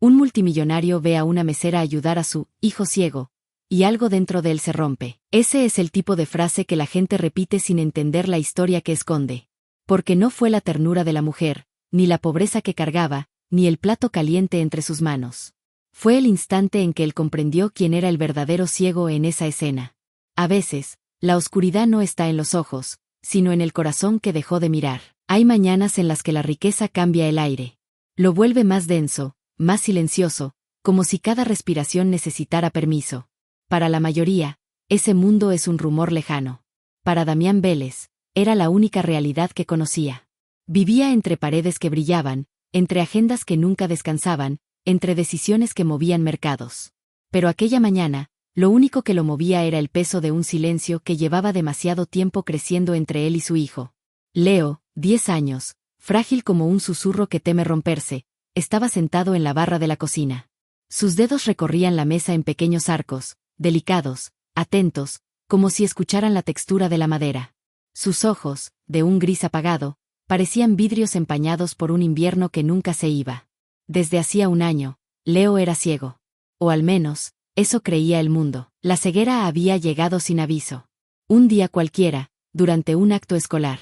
Un multimillonario ve a una mesera ayudar a su hijo ciego, y algo dentro de él se rompe. Ese es el tipo de frase que la gente repite sin entender la historia que esconde. Porque no fue la ternura de la mujer, ni la pobreza que cargaba, ni el plato caliente entre sus manos. Fue el instante en que él comprendió quién era el verdadero ciego en esa escena. A veces, la oscuridad no está en los ojos, sino en el corazón que dejó de mirar. Hay mañanas en las que la riqueza cambia el aire. Lo vuelve más denso, más silencioso, como si cada respiración necesitara permiso. Para la mayoría, ese mundo es un rumor lejano. Para Damián Vélez, era la única realidad que conocía. Vivía entre paredes que brillaban, entre agendas que nunca descansaban, entre decisiones que movían mercados. Pero aquella mañana, lo único que lo movía era el peso de un silencio que llevaba demasiado tiempo creciendo entre él y su hijo. Leo, 10 años, frágil como un susurro que teme romperse, estaba sentado en la barra de la cocina. Sus dedos recorrían la mesa en pequeños arcos, delicados, atentos, como si escucharan la textura de la madera. Sus ojos, de un gris apagado, parecían vidrios empañados por un invierno que nunca se iba. Desde hacía un año, Leo era ciego. O al menos, eso creía el mundo. La ceguera había llegado sin aviso. Un día cualquiera, durante un acto escolar.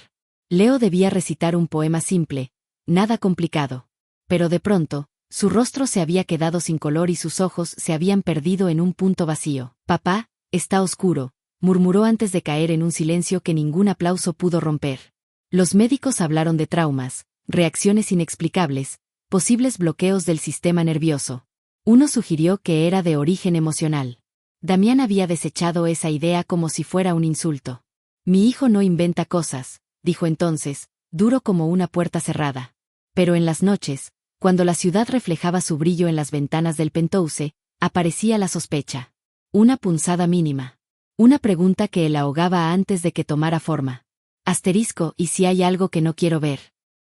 Leo debía recitar un poema simple, nada complicado. Pero de pronto, su rostro se había quedado sin color y sus ojos se habían perdido en un punto vacío. «Papá, está oscuro», murmuró antes de caer en un silencio que ningún aplauso pudo romper. Los médicos hablaron de traumas, reacciones inexplicables, posibles bloqueos del sistema nervioso. Uno sugirió que era de origen emocional. Damián había desechado esa idea como si fuera un insulto. «Mi hijo no inventa cosas», dijo entonces, duro como una puerta cerrada. Pero en las noches, cuando la ciudad reflejaba su brillo en las ventanas del penthouse, aparecía la sospecha. Una punzada mínima. Una pregunta que él ahogaba antes de que tomara forma. Asterisco, ¿y si hay algo que no quiero ver?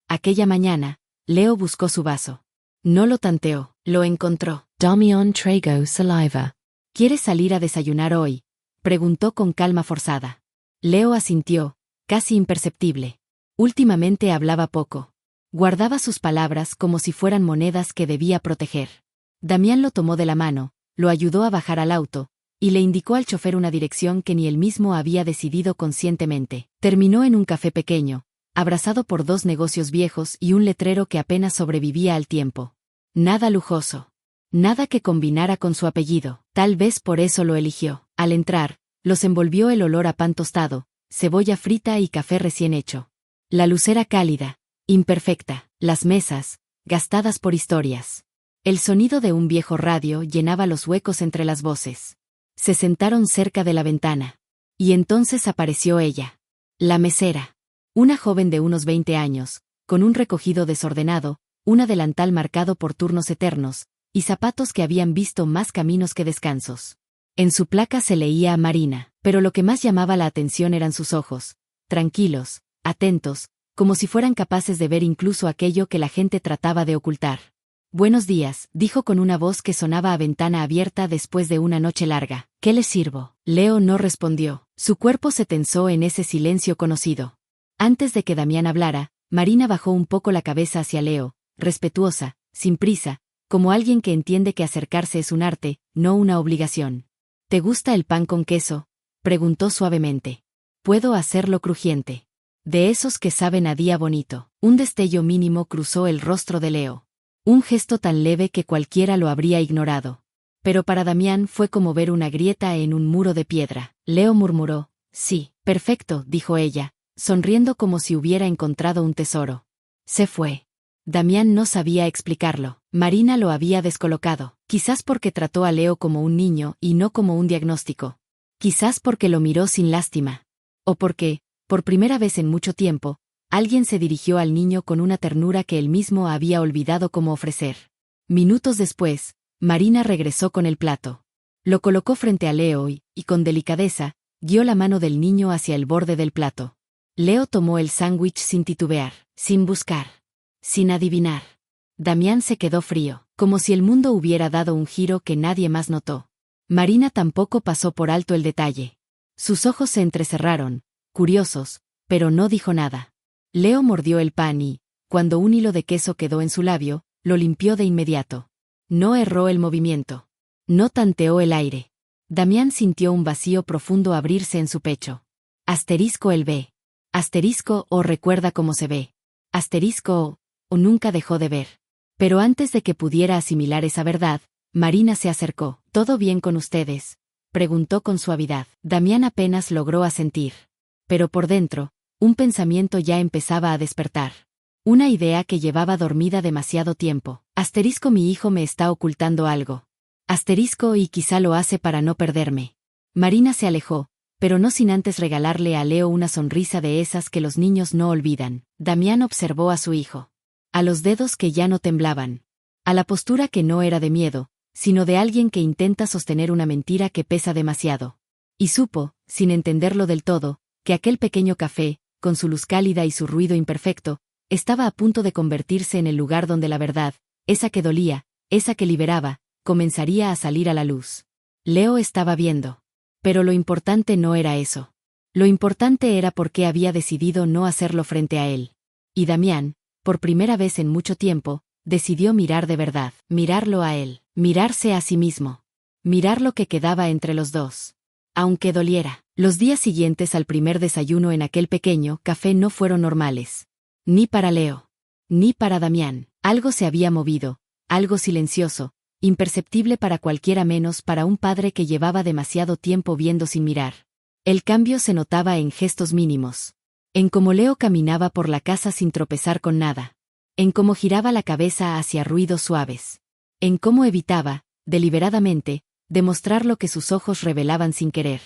Aquella mañana, Leo buscó su vaso. No lo tanteó, lo encontró. Damián trago saliva. ¿Quieres salir a desayunar hoy?, preguntó con calma forzada. Leo asintió, casi imperceptible. Últimamente hablaba poco. Guardaba sus palabras como si fueran monedas que debía proteger. Damián lo tomó de la mano, lo ayudó a bajar al auto, y le indicó al chofer una dirección que ni él mismo había decidido conscientemente. Terminó en un café pequeño, abrazado por 2 negocios viejos y un letrero que apenas sobrevivía al tiempo. Nada lujoso. Nada que combinara con su apellido. Tal vez por eso lo eligió. Al entrar, los envolvió el olor a pan tostado, cebolla frita y café recién hecho. La luz era cálida, imperfecta, las mesas, gastadas por historias. El sonido de un viejo radio llenaba los huecos entre las voces. Se sentaron cerca de la ventana. Y entonces apareció ella. La mesera. Una joven de unos 20 años, con un recogido desordenado, un delantal marcado por turnos eternos, y zapatos que habían visto más caminos que descansos. En su placa se leía Marina, pero lo que más llamaba la atención eran sus ojos, tranquilos, atentos, como si fueran capaces de ver incluso aquello que la gente trataba de ocultar. «Buenos días», dijo con una voz que sonaba a ventana abierta después de una noche larga. «¿Qué le sirvo?». Leo no respondió. Su cuerpo se tensó en ese silencio conocido. Antes de que Damián hablara, Marina bajó un poco la cabeza hacia Leo, respetuosa, sin prisa, como alguien que entiende que acercarse es un arte, no una obligación. «¿Te gusta el pan con queso?», preguntó suavemente. «Puedo hacerlo crujiente. De esos que saben a día bonito». Un destello mínimo cruzó el rostro de Leo. Un gesto tan leve que cualquiera lo habría ignorado. Pero para Damián fue como ver una grieta en un muro de piedra. Leo murmuró. «Sí, perfecto», dijo ella, sonriendo como si hubiera encontrado un tesoro. Se fue. Damián no sabía explicarlo. Marina lo había descolocado. Quizás porque trató a Leo como un niño y no como un diagnóstico. Quizás porque lo miró sin lástima. O porque, por primera vez en mucho tiempo, alguien se dirigió al niño con una ternura que él mismo había olvidado cómo ofrecer. Minutos después, Marina regresó con el plato. Lo colocó frente a Leo y, con delicadeza, guió la mano del niño hacia el borde del plato. Leo tomó el sándwich sin titubear, sin buscar, sin adivinar. Damián se quedó frío, como si el mundo hubiera dado un giro que nadie más notó. Marina tampoco pasó por alto el detalle. Sus ojos se entrecerraron, curiosos, pero no dijo nada. Leo mordió el pan y, cuando un hilo de queso quedó en su labio, lo limpió de inmediato. No erró el movimiento. No tanteó el aire. Damián sintió un vacío profundo abrirse en su pecho. Asterisco el ve. Asterisco o recuerda cómo se ve. Asterisco o nunca dejó de ver. Pero antes de que pudiera asimilar esa verdad, Marina se acercó. ¿Todo bien con ustedes?, preguntó con suavidad. Damián apenas logró asentir. Pero por dentro, un pensamiento ya empezaba a despertar. Una idea que llevaba dormida demasiado tiempo. Asterisco, mi hijo me está ocultando algo. Asterisco, y quizá lo hace para no perderme. Marina se alejó, pero no sin antes regalarle a Leo una sonrisa de esas que los niños no olvidan. Damián observó a su hijo. A los dedos que ya no temblaban. A la postura que no era de miedo, sino de alguien que intenta sostener una mentira que pesa demasiado. Y supo, sin entenderlo del todo, que aquel pequeño café, con su luz cálida y su ruido imperfecto, estaba a punto de convertirse en el lugar donde la verdad, esa que dolía, esa que liberaba, comenzaría a salir a la luz. Leo estaba viendo. Pero lo importante no era eso. Lo importante era por qué había decidido no hacerlo frente a él. Y Damián, por primera vez en mucho tiempo, decidió mirar de verdad, mirarlo a él, mirarse a sí mismo. Mirar lo que quedaba entre los dos. Aunque doliera, los días siguientes al primer desayuno en aquel pequeño café no fueron normales. Ni para Leo. Ni para Damián. Algo se había movido, algo silencioso, imperceptible para cualquiera menos para un padre que llevaba demasiado tiempo viendo sin mirar. El cambio se notaba en gestos mínimos. En cómo Leo caminaba por la casa sin tropezar con nada. En cómo giraba la cabeza hacia ruidos suaves. En cómo evitaba, deliberadamente, demostrar lo que sus ojos revelaban sin querer.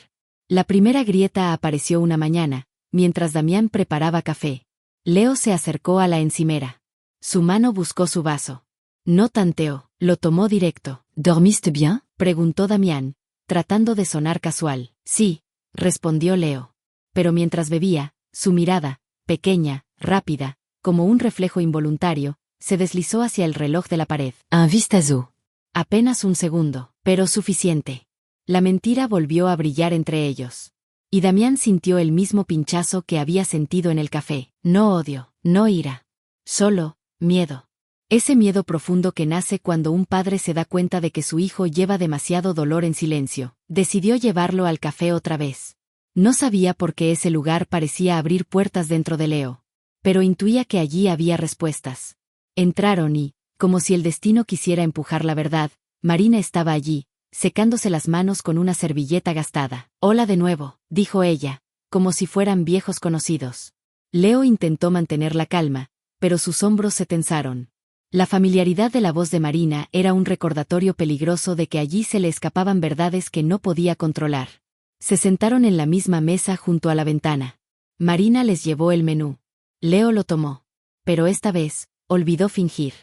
La primera grieta apareció una mañana, mientras Damián preparaba café. Leo se acercó a la encimera. Su mano buscó su vaso. No tanteó, lo tomó directo. ¿Dormiste bien?, preguntó Damián, tratando de sonar casual. Sí, respondió Leo. Pero mientras bebía, su mirada, pequeña, rápida, como un reflejo involuntario, se deslizó hacia el reloj de la pared. Un vistazo. Apenas un segundo, pero suficiente. La mentira volvió a brillar entre ellos. Y Damián sintió el mismo pinchazo que había sentido en el café. No odio, no ira. Solo, miedo. Ese miedo profundo que nace cuando un padre se da cuenta de que su hijo lleva demasiado dolor en silencio. Decidió llevarlo al café otra vez. No sabía por qué ese lugar parecía abrir puertas dentro de Leo. Pero intuía que allí había respuestas. Entraron y, como si el destino quisiera empujar la verdad, Marina estaba allí, secándose las manos con una servilleta gastada. Hola de nuevo, dijo ella, como si fueran viejos conocidos. Leo intentó mantener la calma, pero sus hombros se tensaron. La familiaridad de la voz de Marina era un recordatorio peligroso de que allí se le escapaban verdades que no podía controlar. Se sentaron en la misma mesa junto a la ventana. Marina les llevó el menú. Leo lo tomó. Pero esta vez, olvidó fingir.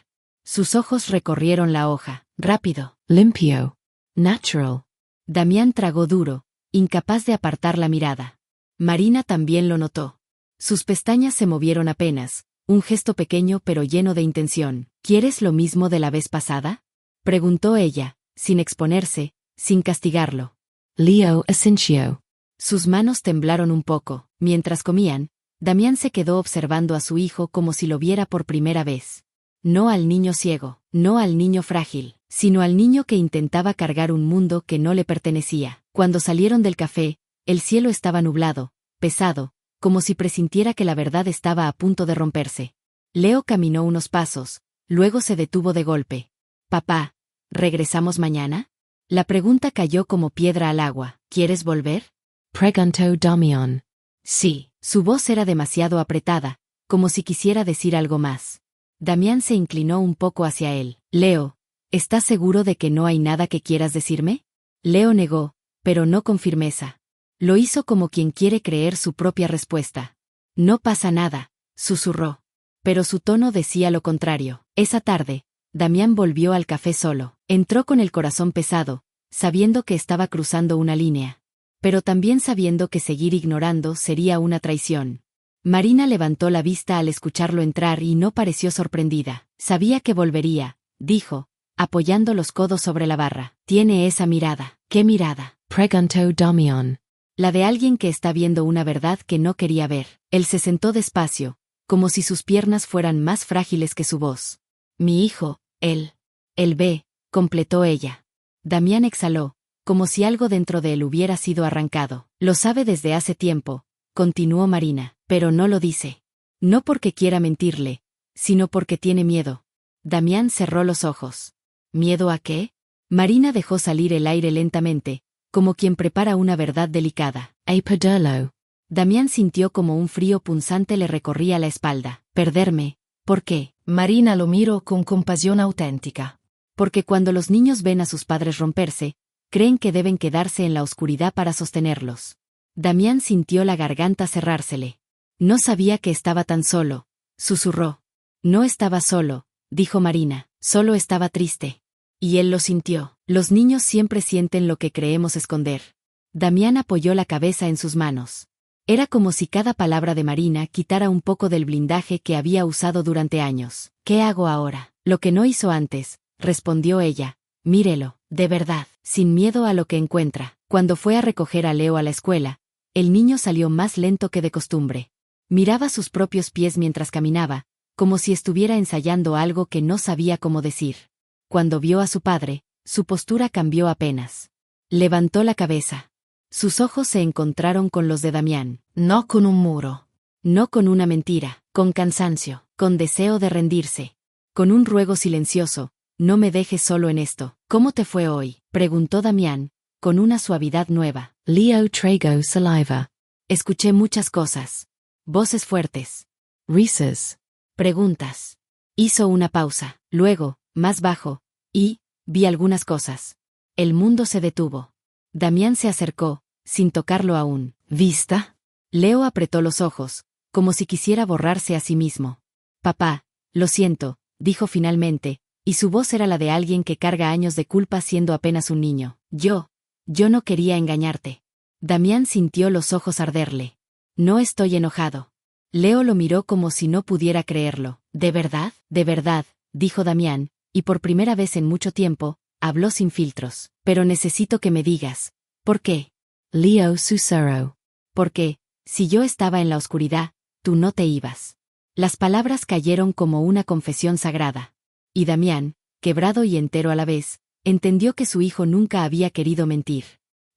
Sus ojos recorrieron la hoja. Rápido. Limpio. Natural. Damián tragó duro, incapaz de apartar la mirada. Marina también lo notó. Sus pestañas se movieron apenas, un gesto pequeño pero lleno de intención. ¿Quieres lo mismo de la vez pasada?, preguntó ella, sin exponerse, sin castigarlo. Leo Asensio. Sus manos temblaron un poco. Mientras comían, Damián se quedó observando a su hijo como si lo viera por primera vez. No al niño ciego, no al niño frágil, sino al niño que intentaba cargar un mundo que no le pertenecía. Cuando salieron del café, el cielo estaba nublado, pesado, como si presintiera que la verdad estaba a punto de romperse. Leo caminó unos pasos, luego se detuvo de golpe. Papá, ¿regresamos mañana? La pregunta cayó como piedra al agua. ¿Quieres volver?, Preguntó Damián. Sí. Su voz era demasiado apretada, como si quisiera decir algo más. Damián se inclinó un poco hacia él. Leo, ¿estás seguro de que no hay nada que quieras decirme? Leo negó, pero no con firmeza. Lo hizo como quien quiere creer su propia respuesta. No pasa nada, susurró. Pero su tono decía lo contrario. Esa tarde, Damián volvió al café solo. Entró con el corazón pesado, sabiendo que estaba cruzando una línea. Pero también sabiendo que seguir ignorando sería una traición. Marina levantó la vista al escucharlo entrar y no pareció sorprendida. Sabía que volvería, dijo, apoyando los codos sobre la barra. Tiene esa mirada. ¿Qué mirada?, Preguntó Damián. La de alguien que está viendo una verdad que no quería ver. Él se sentó despacio, como si sus piernas fueran más frágiles que su voz. Mi hijo, él ve, completó ella. Damián exhaló, como si algo dentro de él hubiera sido arrancado. Lo sabe desde hace tiempo, continuó Marina, pero no lo dice. No porque quiera mentirle, sino porque tiene miedo. Damián cerró los ojos. ¿Miedo a qué? Marina dejó salir el aire lentamente, como quien prepara una verdad delicada. A perderlo. Damián sintió como un frío punzante le recorría la espalda. Perderme. ¿Por qué? Marina lo miró con compasión auténtica. Porque cuando los niños ven a sus padres romperse, creen que deben quedarse en la oscuridad para sostenerlos. Damián sintió la garganta cerrársele. No sabía que estaba tan solo, susurró. No estaba solo, dijo Marina, solo estaba triste. Y él lo sintió. Los niños siempre sienten lo que creemos esconder. Damián apoyó la cabeza en sus manos. Era como si cada palabra de Marina quitara un poco del blindaje que había usado durante años. ¿Qué hago ahora? Lo que no hizo antes, respondió ella. Mírelo, de verdad, sin miedo a lo que encuentra. Cuando fue a recoger a Leo a la escuela, el niño salió más lento que de costumbre. Miraba sus propios pies mientras caminaba, como si estuviera ensayando algo que no sabía cómo decir. Cuando vio a su padre, su postura cambió apenas. Levantó la cabeza. Sus ojos se encontraron con los de Damián. No con un muro. No con una mentira, con cansancio, con deseo de rendirse. Con un ruego silencioso, no me dejes solo en esto. ¿Cómo te fue hoy? Preguntó Damián, con una suavidad nueva. Leo trago saliva. Escuché muchas cosas. Voces fuertes. Risas. Preguntas. Hizo una pausa, luego, más bajo, y, vi algunas cosas. El mundo se detuvo. Damián se acercó, sin tocarlo aún. ¿Vista? Leo apretó los ojos, como si quisiera borrarse a sí mismo. Papá, lo siento, dijo finalmente, y su voz era la de alguien que carga años de culpa siendo apenas un niño. Yo no quería engañarte. Damián sintió los ojos arderle. No estoy enojado. Leo lo miró como si no pudiera creerlo. ¿De verdad? De verdad, dijo Damián, y por primera vez en mucho tiempo, habló sin filtros. Pero necesito que me digas. ¿Por qué? Leo susurró. Porque, si yo estaba en la oscuridad, tú no te ibas. Las palabras cayeron como una confesión sagrada. Y Damián, quebrado y entero a la vez, entendió que su hijo nunca había querido mentir.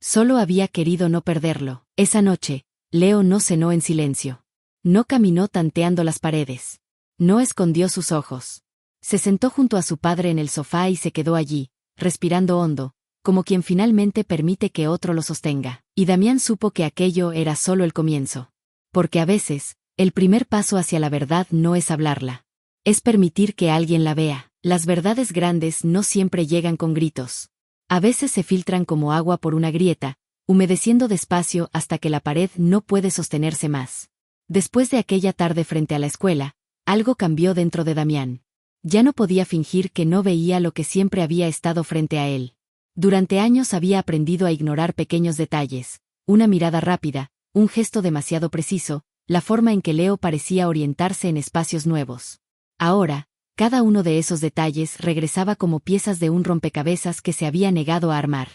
Solo había querido no perderlo. Esa noche, Leo no cenó en silencio. No caminó tanteando las paredes. No escondió sus ojos. Se sentó junto a su padre en el sofá y se quedó allí, respirando hondo, como quien finalmente permite que otro lo sostenga. Y Damián supo que aquello era solo el comienzo. Porque a veces, el primer paso hacia la verdad no es hablarla. Es permitir que alguien la vea. Las verdades grandes no siempre llegan con gritos. A veces se filtran como agua por una grieta, humedeciendo despacio hasta que la pared no puede sostenerse más. Después de aquella tarde frente a la escuela, algo cambió dentro de Damián. Ya no podía fingir que no veía lo que siempre había estado frente a él. Durante años había aprendido a ignorar pequeños detalles, una mirada rápida, un gesto demasiado preciso, la forma en que Leo parecía orientarse en espacios nuevos. Ahora, cada uno de esos detalles regresaba como piezas de un rompecabezas que se había negado a armar.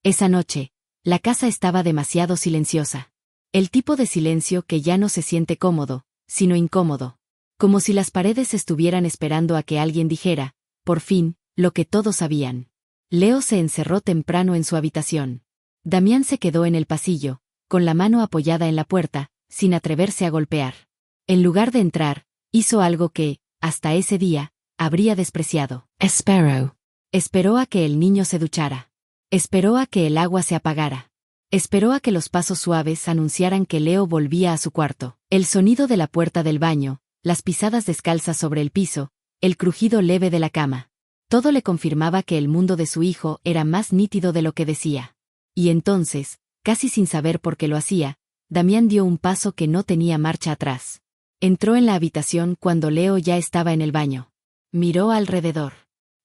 Esa noche, la casa estaba demasiado silenciosa. El tipo de silencio que ya no se siente cómodo, sino incómodo. Como si las paredes estuvieran esperando a que alguien dijera, por fin, lo que todos sabían. Leo se encerró temprano en su habitación. Damián se quedó en el pasillo, con la mano apoyada en la puerta, sin atreverse a golpear. En lugar de entrar, hizo algo que, hasta ese día, habría despreciado. Esperó a que el niño se duchara. Esperó a que el agua se apagara. Esperó a que los pasos suaves anunciaran que Leo volvía a su cuarto. El sonido de la puerta del baño, las pisadas descalzas sobre el piso, el crujido leve de la cama. Todo le confirmaba que el mundo de su hijo era más nítido de lo que decía. Y entonces, casi sin saber por qué lo hacía, Damián dio un paso que no tenía marcha atrás. Entró en la habitación cuando Leo ya estaba en el baño. Miró alrededor.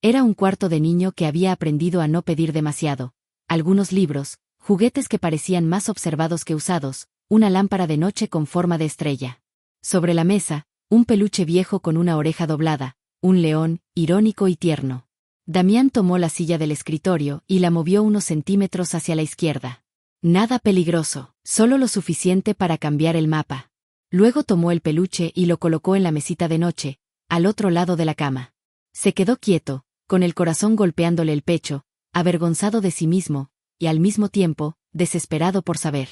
Era un cuarto de niño que había aprendido a no pedir demasiado. Algunos libros, juguetes que parecían más observados que usados, una lámpara de noche con forma de estrella. Sobre la mesa, un peluche viejo con una oreja doblada, un león, irónico y tierno. Damián tomó la silla del escritorio y la movió unos centímetros hacia la izquierda. Nada peligroso, solo lo suficiente para cambiar el mapa. Luego tomó el peluche y lo colocó en la mesita de noche, al otro lado de la cama. Se quedó quieto, con el corazón golpeándole el pecho, avergonzado de sí mismo, y al mismo tiempo, desesperado por saber.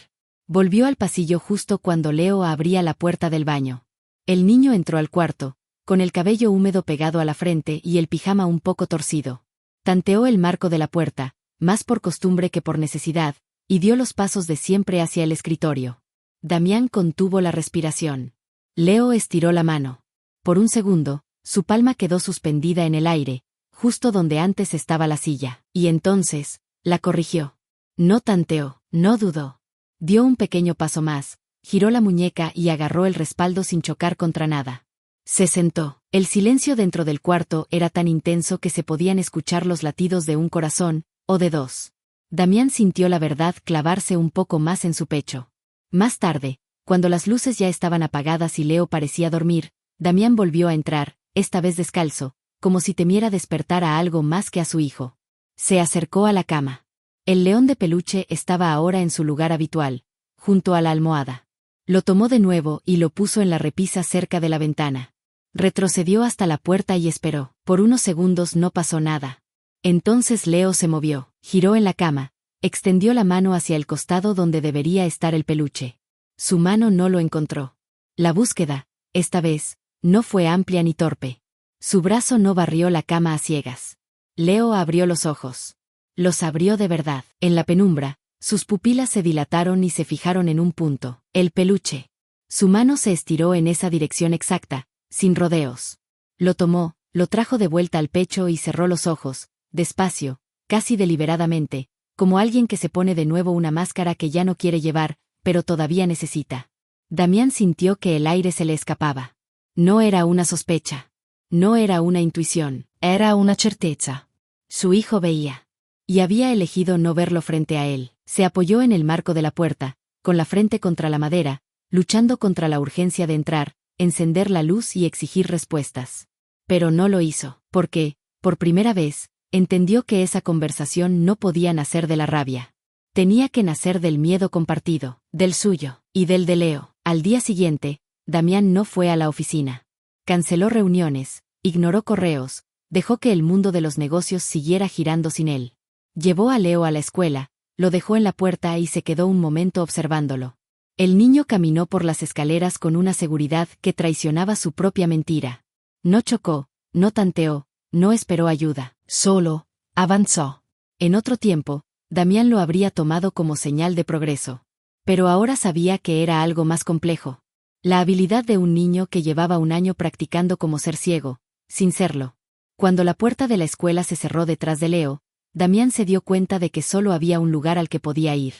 Volvió al pasillo justo cuando Leo abría la puerta del baño. El niño entró al cuarto, con el cabello húmedo pegado a la frente y el pijama un poco torcido. Tanteó el marco de la puerta, más por costumbre que por necesidad, y dio los pasos de siempre hacia el escritorio. Damián contuvo la respiración. Leo estiró la mano. Por un segundo, su palma quedó suspendida en el aire, justo donde antes estaba la silla, y entonces, la corrigió. No tanteó, no dudó. Dio un pequeño paso más, giró la muñeca y agarró el respaldo sin chocar contra nada. Se sentó. El silencio dentro del cuarto era tan intenso que se podían escuchar los latidos de un corazón, o de dos. Damián sintió la verdad clavarse un poco más en su pecho. Más tarde, cuando las luces ya estaban apagadas y Leo parecía dormir, Damián volvió a entrar, esta vez descalzo, como si temiera despertar a algo más que a su hijo. Se acercó a la cama. El león de peluche estaba ahora en su lugar habitual, junto a la almohada. Lo tomó de nuevo y lo puso en la repisa cerca de la ventana. Retrocedió hasta la puerta y esperó. Por unos segundos no pasó nada. Entonces Leo se movió, giró en la cama, extendió la mano hacia el costado donde debería estar el peluche. Su mano no lo encontró. La búsqueda, esta vez, no fue amplia ni torpe. Su brazo no barrió la cama a ciegas. Leo abrió los ojos. Los abrió de verdad. En la penumbra, sus pupilas se dilataron y se fijaron en un punto, el peluche. Su mano se estiró en esa dirección exacta, sin rodeos. Lo tomó, lo trajo de vuelta al pecho y cerró los ojos, despacio, casi deliberadamente, como alguien que se pone de nuevo una máscara que ya no quiere llevar, pero todavía necesita. Damián sintió que el aire se le escapaba. No era una sospecha. No era una intuición. Era una certeza. Su hijo veía. Y había elegido no verlo frente a él. Se apoyó en el marco de la puerta, con la frente contra la madera, luchando contra la urgencia de entrar, encender la luz y exigir respuestas. Pero no lo hizo, porque, por primera vez, entendió que esa conversación no podía nacer de la rabia. Tenía que nacer del miedo compartido, del suyo, y del de Leo. Al día siguiente, Damián no fue a la oficina. Canceló reuniones, ignoró correos, dejó que el mundo de los negocios siguiera girando sin él. Llevó a Leo a la escuela, lo dejó en la puerta y se quedó un momento observándolo. El niño caminó por las escaleras con una seguridad que traicionaba su propia mentira. No chocó, no tanteó, no esperó ayuda. Solo, avanzó. En otro tiempo, Damián lo habría tomado como señal de progreso. Pero ahora sabía que era algo más complejo. La habilidad de un niño que llevaba un año practicando como ser ciego, sin serlo. Cuando la puerta de la escuela se cerró detrás de Leo, Damián se dio cuenta de que solo había un lugar al que podía ir.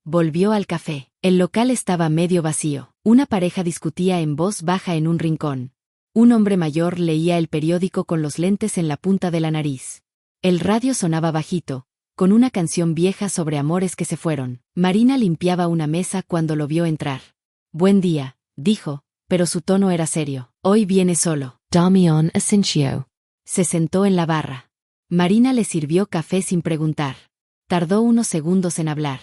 Volvió al café. El local estaba medio vacío. Una pareja discutía en voz baja en un rincón. Un hombre mayor leía el periódico con los lentes en la punta de la nariz. El radio sonaba bajito, con una canción vieja sobre amores que se fueron. Marina limpiaba una mesa cuando lo vio entrar. «Buen día», dijo, pero su tono era serio. «Hoy viene solo». Damián Asensio. Se sentó en la barra. Marina le sirvió café sin preguntar. Tardó unos segundos en hablar.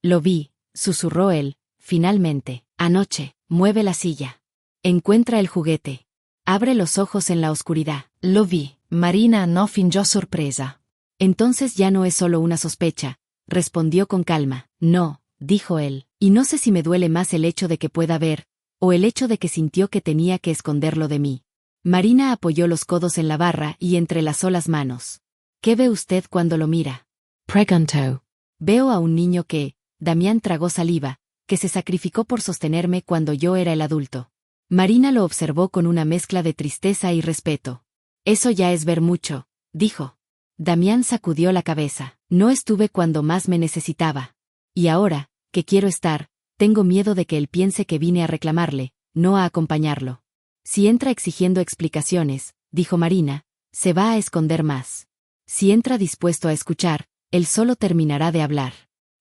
«Lo vi», susurró él, finalmente. «Anoche». Mueve la silla. Encuentra el juguete. Abre los ojos en la oscuridad. Lo vi. Marina no fingió sorpresa. Entonces ya no es solo una sospecha, respondió con calma. «No», dijo él, «y no sé si me duele más el hecho de que pueda ver, o el hecho de que sintió que tenía que esconderlo de mí». Marina apoyó los codos en la barra y entrelazó las manos. «¿Qué ve usted cuando lo mira?» Preguntó. «Veo a un niño que», Damián tragó saliva, «que se sacrificó por sostenerme cuando yo era el adulto». Marina lo observó con una mezcla de tristeza y respeto. «Eso ya es ver mucho», dijo. Damián sacudió la cabeza. «No estuve cuando más me necesitaba. Y ahora, que quiero estar, tengo miedo de que él piense que vine a reclamarle, no a acompañarlo. Si entra exigiendo explicaciones», dijo Marina, «se va a esconder más. Si entra dispuesto a escuchar, él solo terminará de hablar».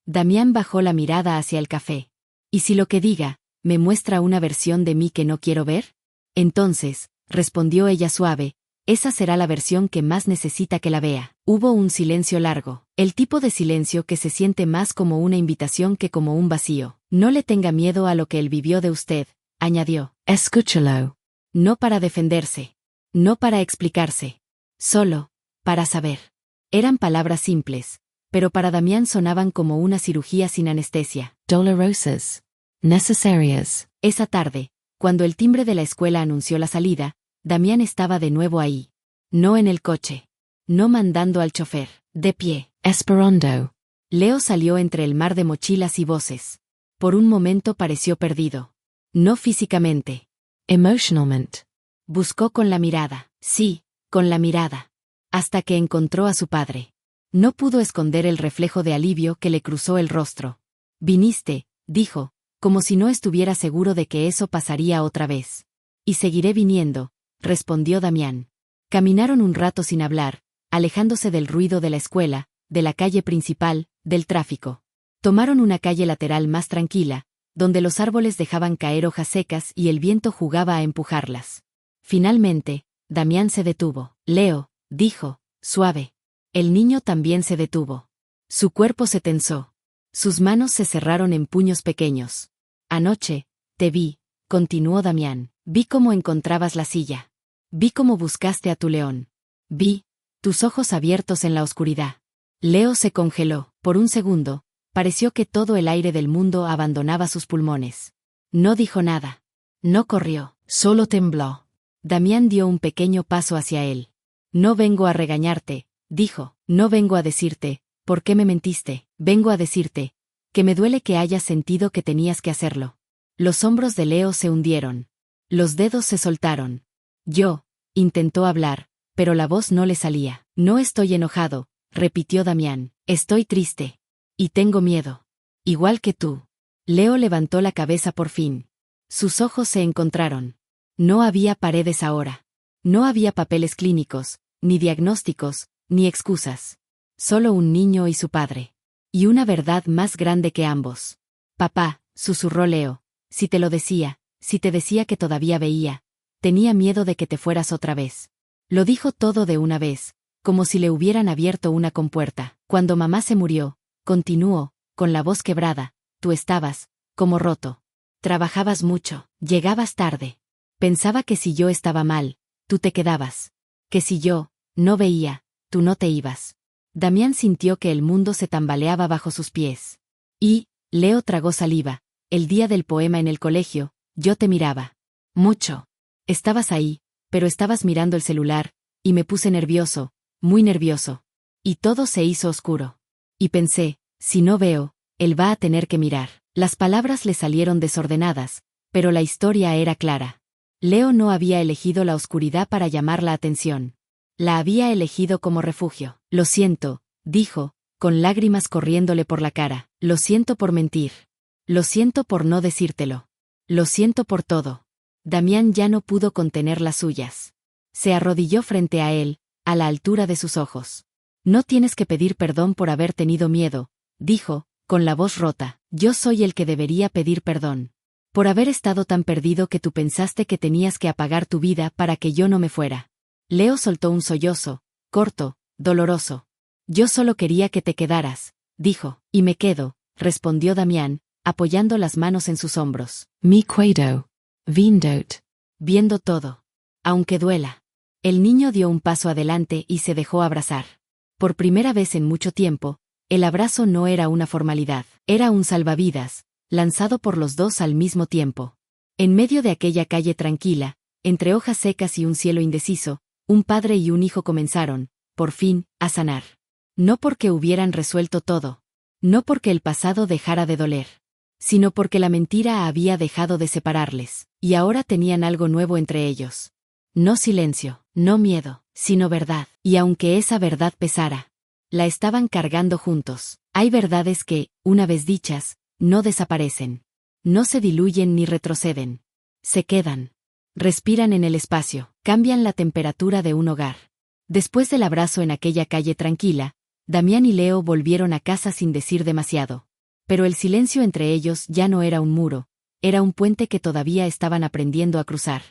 Damián bajó la mirada hacia el café. «¿Y si lo que diga, me muestra una versión de mí que no quiero ver?» «Entonces», respondió ella suave, «esa será la versión que más necesita que la vea». Hubo un silencio largo, el tipo de silencio que se siente más como una invitación que como un vacío. «No le tenga miedo a lo que él vivió de usted», añadió. «Escúchalo». No para defenderse. No para explicarse. Solo, para saber. Eran palabras simples, pero para Damián sonaban como una cirugía sin anestesia. Dolorosas. Necesarias. Esa tarde, cuando el timbre de la escuela anunció la salida, Damián estaba de nuevo ahí. No en el coche. No mandando al chofer. De pie. Esperando. Leo salió entre el mar de mochilas y voces. Por un momento pareció perdido. No físicamente. Emotionalmente. Buscó con la mirada. Sí, con la mirada. Hasta que encontró a su padre. No pudo esconder el reflejo de alivio que le cruzó el rostro. «Viniste», dijo, como si no estuviera seguro de que eso pasaría otra vez. «Y seguiré viniendo», respondió Damián. Caminaron un rato sin hablar, alejándose del ruido de la escuela, de la calle principal, del tráfico. Tomaron una calle lateral más tranquila, donde los árboles dejaban caer hojas secas y el viento jugaba a empujarlas. Finalmente, Damián se detuvo. «Leo», dijo, suave. El niño también se detuvo. Su cuerpo se tensó. Sus manos se cerraron en puños pequeños. «Anoche, te vi», continuó Damián. «Vi cómo encontrabas la silla. Vi cómo buscaste a tu león. Vi tus ojos abiertos en la oscuridad». Leo se congeló. Por un segundo, pareció que todo el aire del mundo abandonaba sus pulmones. No dijo nada. No corrió, solo tembló. Damián dio un pequeño paso hacia él. «No vengo a regañarte», dijo. «No vengo a decirte, ¿por qué me mentiste? Vengo a decirte que me duele que hayas sentido que tenías que hacerlo». Los hombros de Leo se hundieron. Los dedos se soltaron. Intentó hablar, pero la voz no le salía. «No estoy enojado», repitió Damián. «Estoy triste. Y tengo miedo. Igual que tú». Leo levantó la cabeza por fin. Sus ojos se encontraron. No había paredes ahora. No había papeles clínicos, ni diagnósticos, ni excusas. Solo un niño y su padre. Y una verdad más grande que ambos. «Papá», susurró Leo, «si te lo decía, si te decía que todavía veía, tenía miedo de que te fueras otra vez». Lo dijo todo de una vez, como si le hubieran abierto una compuerta. «Cuando mamá se murió», continuó, con la voz quebrada, «tú estabas, como roto. Trabajabas mucho, llegabas tarde. Pensaba que si yo estaba mal, tú te quedabas. Que si yo no veía, tú no te ibas». Damián sintió que el mundo se tambaleaba bajo sus pies. Leo tragó saliva. «El día del poema en el colegio, yo te miraba. Mucho. Estabas ahí, pero estabas mirando el celular, y me puse nervioso, muy nervioso. Y todo se hizo oscuro. Y pensé, si no veo, él va a tener que mirar». Las palabras le salieron desordenadas, pero la historia era clara. Leo no había elegido la oscuridad para llamar la atención. La había elegido como refugio. «Lo siento», dijo, con lágrimas corriéndole por la cara. «Lo siento por mentir. Lo siento por no decírtelo. Lo siento por todo». Damián ya no pudo contener las suyas. Se arrodilló frente a él, a la altura de sus ojos. «No tienes que pedir perdón por haber tenido miedo», dijo, con la voz rota. «Yo soy el que debería pedir perdón. Por haber estado tan perdido que tú pensaste que tenías que apagar tu vida para que yo no me fuera». Leo soltó un sollozo, corto, doloroso. «Yo solo quería que te quedaras», dijo. «Y me quedo», respondió Damián, apoyando las manos en sus hombros. Me quedo. Viendo todo. Aunque duela. El niño dio un paso adelante y se dejó abrazar. Por primera vez en mucho tiempo, el abrazo no era una formalidad, era un salvavidas, lanzado por los dos al mismo tiempo. En medio de aquella calle tranquila, entre hojas secas y un cielo indeciso, un padre y un hijo comenzaron, por fin, a sanar. No porque hubieran resuelto todo. No porque el pasado dejara de doler. Sino porque la mentira había dejado de separarles, y ahora tenían algo nuevo entre ellos. No silencio, no miedo, sino verdad. Y aunque esa verdad pesara, la estaban cargando juntos. Hay verdades que, una vez dichas, no desaparecen. No se diluyen ni retroceden. Se quedan. Respiran en el espacio, cambian la temperatura de un hogar. Después del abrazo en aquella calle tranquila, Damián y Leo volvieron a casa sin decir demasiado. Pero el silencio entre ellos ya no era un muro, era un puente que todavía estaban aprendiendo a cruzar.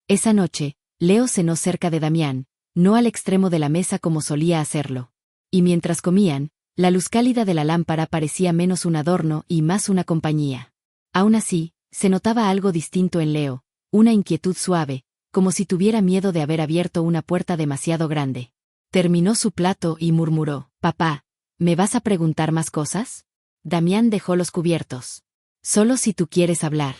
Esa noche, Leo cenó cerca de Damián, no al extremo de la mesa como solía hacerlo. Y mientras comían, la luz cálida de la lámpara parecía menos un adorno y más una compañía. Aún así, se notaba algo distinto en Leo, una inquietud suave, como si tuviera miedo de haber abierto una puerta demasiado grande. Terminó su plato y murmuró, «Papá, ¿me vas a preguntar más cosas?» Damián dejó los cubiertos. «Solo si tú quieres hablar».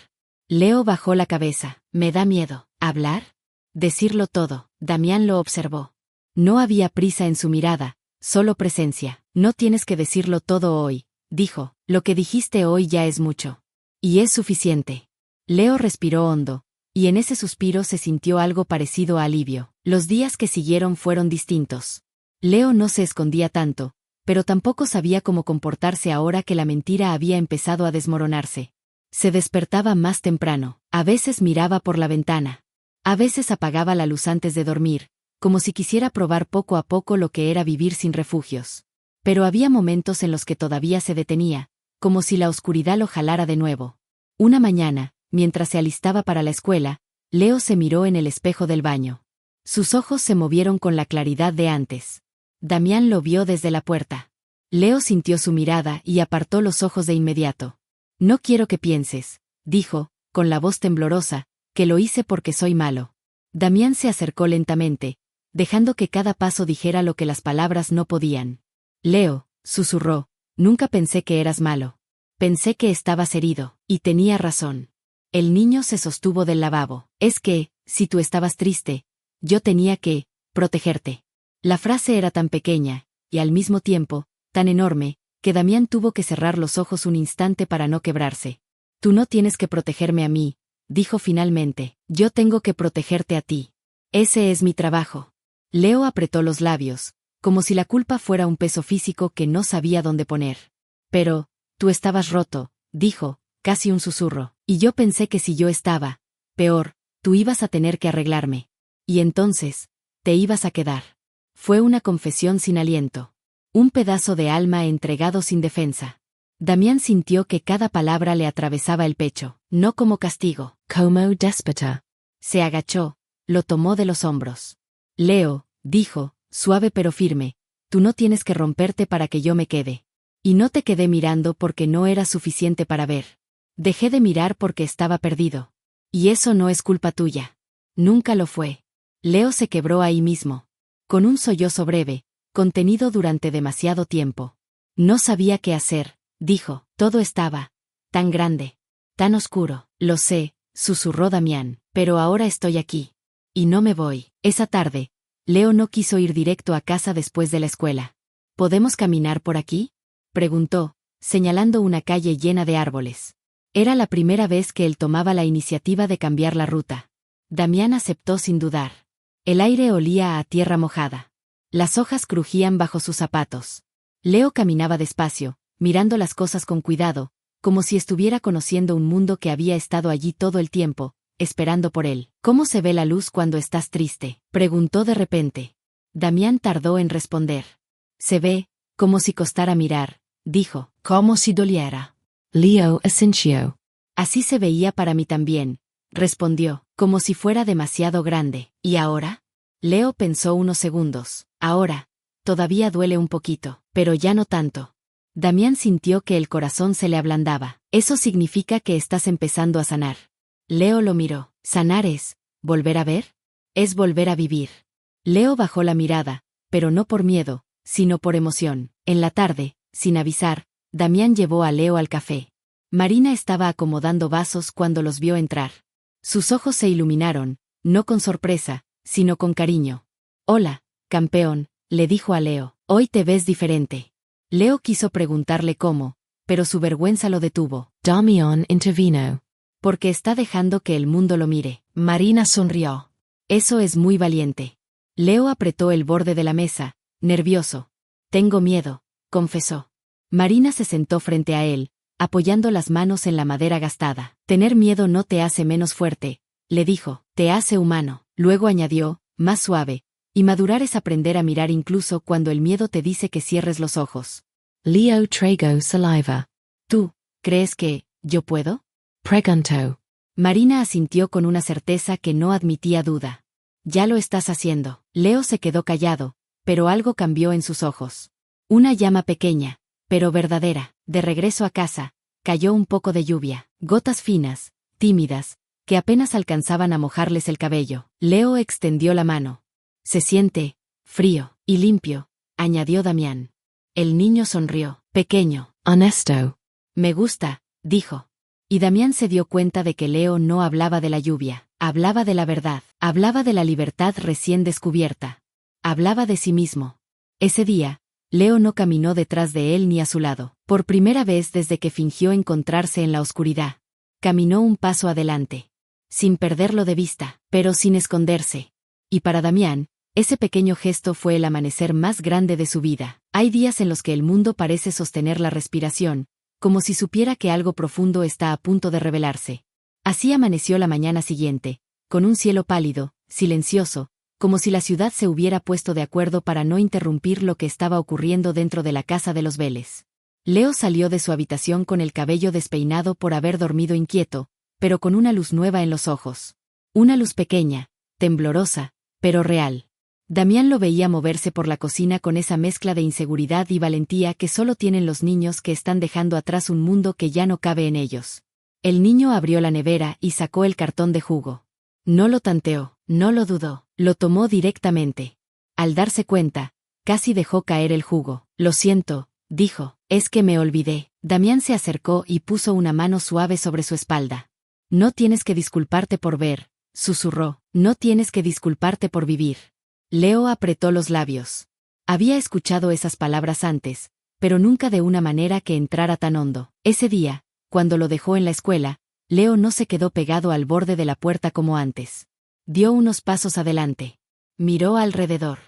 Leo bajó la cabeza. «Me da miedo». «¿Hablar?» «Decirlo todo». Damián lo observó. No había prisa en su mirada, solo presencia. «No tienes que decirlo todo hoy», dijo. «Lo que dijiste hoy ya es mucho. Y es suficiente». Leo respiró hondo, y en ese suspiro se sintió algo parecido a alivio. Los días que siguieron fueron distintos. Leo no se escondía tanto, pero tampoco sabía cómo comportarse ahora que la mentira había empezado a desmoronarse. Se despertaba más temprano, a veces miraba por la ventana. A veces apagaba la luz antes de dormir, como si quisiera probar poco a poco lo que era vivir sin refugios. Pero había momentos en los que todavía se detenía, como si la oscuridad lo jalara de nuevo. Una mañana, mientras se alistaba para la escuela, Leo se miró en el espejo del baño. Sus ojos se movieron con la claridad de antes. Damián lo vio desde la puerta. Leo sintió su mirada y apartó los ojos de inmediato. «No quiero que pienses», dijo, con la voz temblorosa, «que lo hice porque soy malo». Damián se acercó lentamente, dejando que cada paso dijera lo que las palabras no podían. «Leo», susurró, «nunca pensé que eras malo. Pensé que estabas herido, y tenía razón». El niño se sostuvo del lavabo. «Es que, si tú estabas triste, yo tenía que protegerte». La frase era tan pequeña, y al mismo tiempo, tan enorme, que Damián tuvo que cerrar los ojos un instante para no quebrarse. «Tú no tienes que protegerme a mí», dijo finalmente, «yo tengo que protegerte a ti. Ese es mi trabajo». Leo apretó los labios, como si la culpa fuera un peso físico que no sabía dónde poner. «Pero, tú estabas roto», dijo, casi un susurro, «y yo pensé que si yo estaba peor, tú ibas a tener que arreglarme. Y entonces, te ibas a quedar». Fue una confesión sin aliento. Un pedazo de alma entregado sin defensa. Damián sintió que cada palabra le atravesaba el pecho, no como castigo. Como déspota. Se agachó, lo tomó de los hombros. «Leo», dijo, suave pero firme, «tú no tienes que romperte para que yo me quede». Y no te quedé mirando porque no era suficiente para ver. Dejé de mirar porque estaba perdido. Y eso no es culpa tuya. Nunca lo fue. Leo se quebró ahí mismo. Con un sollozo breve, contenido durante demasiado tiempo. «No sabía qué hacer», dijo, «todo estaba tan grande, tan oscuro». «Lo sé», susurró Damián, «pero ahora estoy aquí. Y no me voy». Esa tarde, Leo no quiso ir directo a casa después de la escuela. «¿Podemos caminar por aquí?», preguntó, señalando una calle llena de árboles. Era la primera vez que él tomaba la iniciativa de cambiar la ruta. Damián aceptó sin dudar. El aire olía a tierra mojada. Las hojas crujían bajo sus zapatos. Leo caminaba despacio, mirando las cosas con cuidado, como si estuviera conociendo un mundo que había estado allí todo el tiempo, esperando por él. «¿Cómo se ve la luz cuando estás triste?», preguntó de repente. Damián tardó en responder. «Se ve, como si costara mirar», dijo, «como si doliera». Leo Asensio. «Así se veía para mí también», respondió, «como si fuera demasiado grande». «¿Y ahora?». Leo pensó unos segundos. «Ahora, todavía duele un poquito, pero ya no tanto». Damián sintió que el corazón se le ablandaba. «Eso significa que estás empezando a sanar». Leo lo miró. «¿Sanar es volver a ver? Es volver a vivir». Leo bajó la mirada, pero no por miedo, sino por emoción. En la tarde, sin avisar, Damián llevó a Leo al café. Marina estaba acomodando vasos cuando los vio entrar. Sus ojos se iluminaron, no con sorpresa, sino con cariño. «Hola, campeón», le dijo a Leo, «hoy te ves diferente». Leo quiso preguntarle cómo, pero su vergüenza lo detuvo. Damián intervino. «Porque está dejando que el mundo lo mire». Marina sonrió. «Eso es muy valiente». Leo apretó el borde de la mesa, nervioso. «Tengo miedo», confesó. Marina se sentó frente a él, apoyando las manos en la madera gastada. «Tener miedo no te hace menos fuerte», le dijo, «te hace humano». Luego añadió, más suave, «y madurar es aprender a mirar incluso cuando el miedo te dice que cierres los ojos». Leo trago saliva. «¿Tú crees que yo puedo?», preguntó. Marina asintió con una certeza que no admitía duda. «Ya lo estás haciendo». Leo se quedó callado, pero algo cambió en sus ojos. Una llama pequeña, pero verdadera. De regreso a casa, cayó un poco de lluvia, gotas finas, tímidas, que apenas alcanzaban a mojarles el cabello. Leo extendió la mano. «Se siente frío», Y limpio, añadió Damián. El niño sonrió. Pequeño. Honesto. Me gusta, dijo. Y Damián se dio cuenta de que Leo no hablaba de la lluvia, hablaba de la verdad, hablaba de la libertad recién descubierta. Hablaba de sí mismo. Ese día, Leo no caminó detrás de él ni a su lado, por primera vez desde que fingió encontrarse en la oscuridad. Caminó un paso adelante, sin perderlo de vista, pero sin esconderse. Y para Damián, ese pequeño gesto fue el amanecer más grande de su vida. Hay días en los que el mundo parece sostener la respiración, como si supiera que algo profundo está a punto de revelarse. Así amaneció la mañana siguiente, con un cielo pálido, silencioso, como si la ciudad se hubiera puesto de acuerdo para no interrumpir lo que estaba ocurriendo dentro de la casa de los Vélez. Leo salió de su habitación con el cabello despeinado por haber dormido inquieto, pero con una luz nueva en los ojos. Una luz pequeña, temblorosa, pero real. Damián lo veía moverse por la cocina con esa mezcla de inseguridad y valentía que solo tienen los niños que están dejando atrás un mundo que ya no cabe en ellos. El niño abrió la nevera y sacó el cartón de jugo. No lo tanteó, no lo dudó, lo tomó directamente. Al darse cuenta, casi dejó caer el jugo. Lo siento, dijo, es que me olvidé. Damián se acercó y puso una mano suave sobre su espalda. No tienes que disculparte por ver, susurró, no tienes que disculparte por vivir. Leo apretó los labios. Había escuchado esas palabras antes, pero nunca de una manera que entrara tan hondo. Ese día, cuando lo dejó en la escuela, Leo no se quedó pegado al borde de la puerta como antes. Dio unos pasos adelante. Miró alrededor.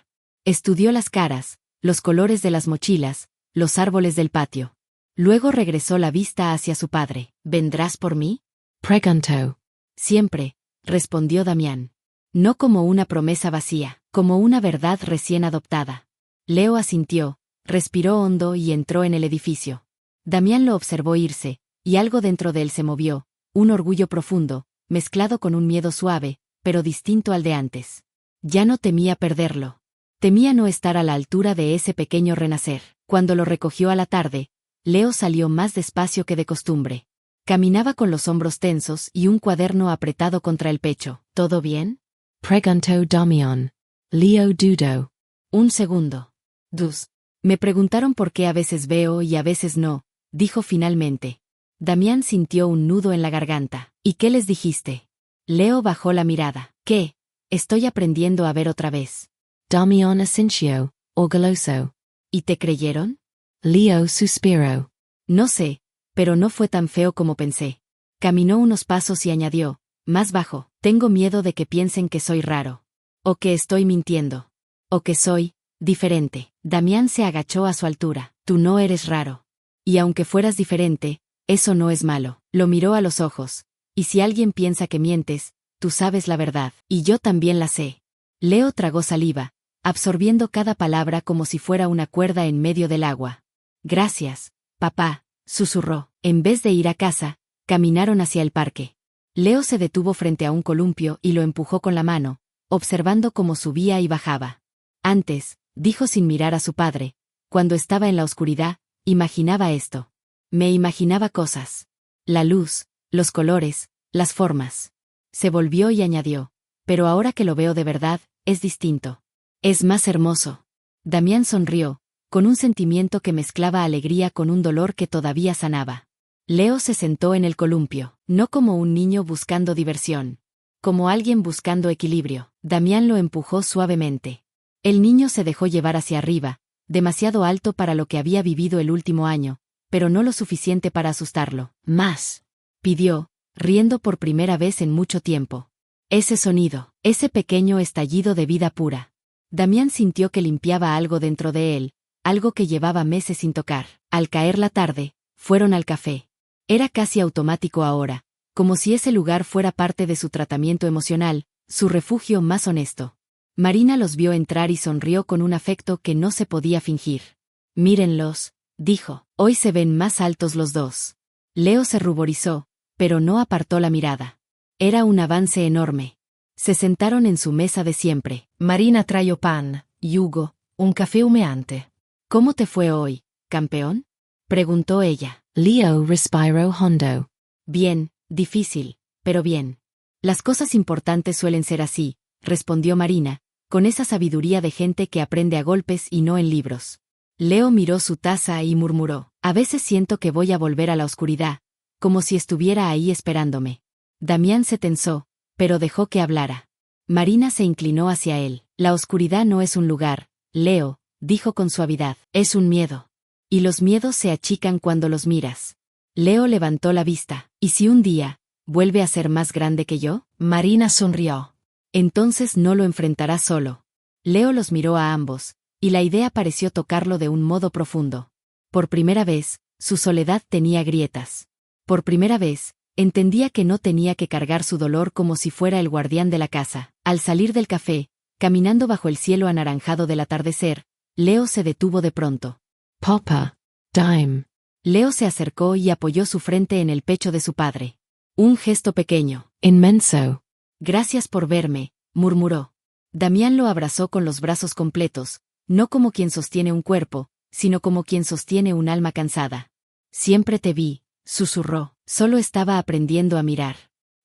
Estudió las caras, los colores de las mochilas, los árboles del patio. Luego regresó la vista hacia su padre. ¿Vendrás por mí? Preguntó. Siempre, respondió Damián. No como una promesa vacía, como una verdad recién adoptada. Leo asintió, respiró hondo y entró en el edificio. Damián lo observó irse, y algo dentro de él se movió, un orgullo profundo, mezclado con un miedo suave, pero distinto al de antes. Ya no temía perderlo. Temía no estar a la altura de ese pequeño renacer. Cuando lo recogió a la tarde, Leo salió más despacio que de costumbre. Caminaba con los hombros tensos y un cuaderno apretado contra el pecho. ¿Todo bien? Preguntó Damián. Leo dudó. Un segundo. Me preguntaron por qué a veces veo y a veces no, dijo finalmente. Damián sintió un nudo en la garganta. ¿Y qué les dijiste? Leo bajó la mirada. ¿Qué? Estoy aprendiendo a ver otra vez. Damián asintió, orgulloso. ¿Y te creyeron? Leo suspiró. No sé, pero no fue tan feo como pensé. Caminó unos pasos y añadió, más bajo, tengo miedo de que piensen que soy raro. O que estoy mintiendo. O que soy diferente. Damián se agachó a su altura. Tú no eres raro. Y aunque fueras diferente, eso no es malo. Lo miró a los ojos. Y si alguien piensa que mientes, tú sabes la verdad. Y yo también la sé. Leo tragó saliva, absorbiendo cada palabra como si fuera una cuerda en medio del agua. Gracias, papá, susurró. En vez de ir a casa, caminaron hacia el parque. Leo se detuvo frente a un columpio y lo empujó con la mano, observando cómo subía y bajaba. Antes, dijo sin mirar a su padre, cuando estaba en la oscuridad, imaginaba esto. Me imaginaba cosas. La luz, los colores, las formas. Se volvió y añadió, pero ahora que lo veo de verdad, es distinto. Es más hermoso. Damián sonrió, con un sentimiento que mezclaba alegría con un dolor que todavía sanaba. Leo se sentó en el columpio, no como un niño buscando diversión. Como alguien buscando equilibrio. Damián lo empujó suavemente. El niño se dejó llevar hacia arriba, demasiado alto para lo que había vivido el último año, pero no lo suficiente para asustarlo. Más, pidió, riendo por primera vez en mucho tiempo. Ese sonido, ese pequeño estallido de vida pura. Damián sintió que limpiaba algo dentro de él, algo que llevaba meses sin tocar. Al caer la tarde, fueron al café. Era casi automático ahora, como si ese lugar fuera parte de su tratamiento emocional, su refugio más honesto. Marina los vio entrar y sonrió con un afecto que no se podía fingir. Mírenlos, dijo, hoy se ven más altos los dos. Leo se ruborizó, pero no apartó la mirada. Era un avance enorme. Se sentaron en su mesa de siempre. Marina trajo pan, yugo, un café humeante. ¿Cómo te fue hoy, campeón? Preguntó ella. Leo respiró hondo. Bien, difícil, pero bien. Las cosas importantes suelen ser así, respondió Marina, con esa sabiduría de gente que aprende a golpes y no en libros. Leo miró su taza y murmuró: a veces siento que voy a volver a la oscuridad, como si estuviera ahí esperándome. Damián se tensó, pero dejó que hablara. Marina se inclinó hacia él. La oscuridad no es un lugar, Leo, dijo con suavidad, es un miedo. Y los miedos se achican cuando los miras. Leo levantó la vista. ¿Y si un día vuelve a ser más grande que yo? Marina sonrió. Entonces no lo enfrentarás solo. Leo los miró a ambos, y la idea pareció tocarlo de un modo profundo. Por primera vez, su soledad tenía grietas. Por primera vez, entendía que no tenía que cargar su dolor como si fuera el guardián de la casa. Al salir del café, caminando bajo el cielo anaranjado del atardecer, Leo se detuvo de pronto. Papa. Dime. Leo se acercó y apoyó su frente en el pecho de su padre. Un gesto pequeño. Inmenso. Gracias por verme, murmuró. Damián lo abrazó con los brazos completos, no como quien sostiene un cuerpo, sino como quien sostiene un alma cansada. Siempre te vi, susurró, solo estaba aprendiendo a mirar.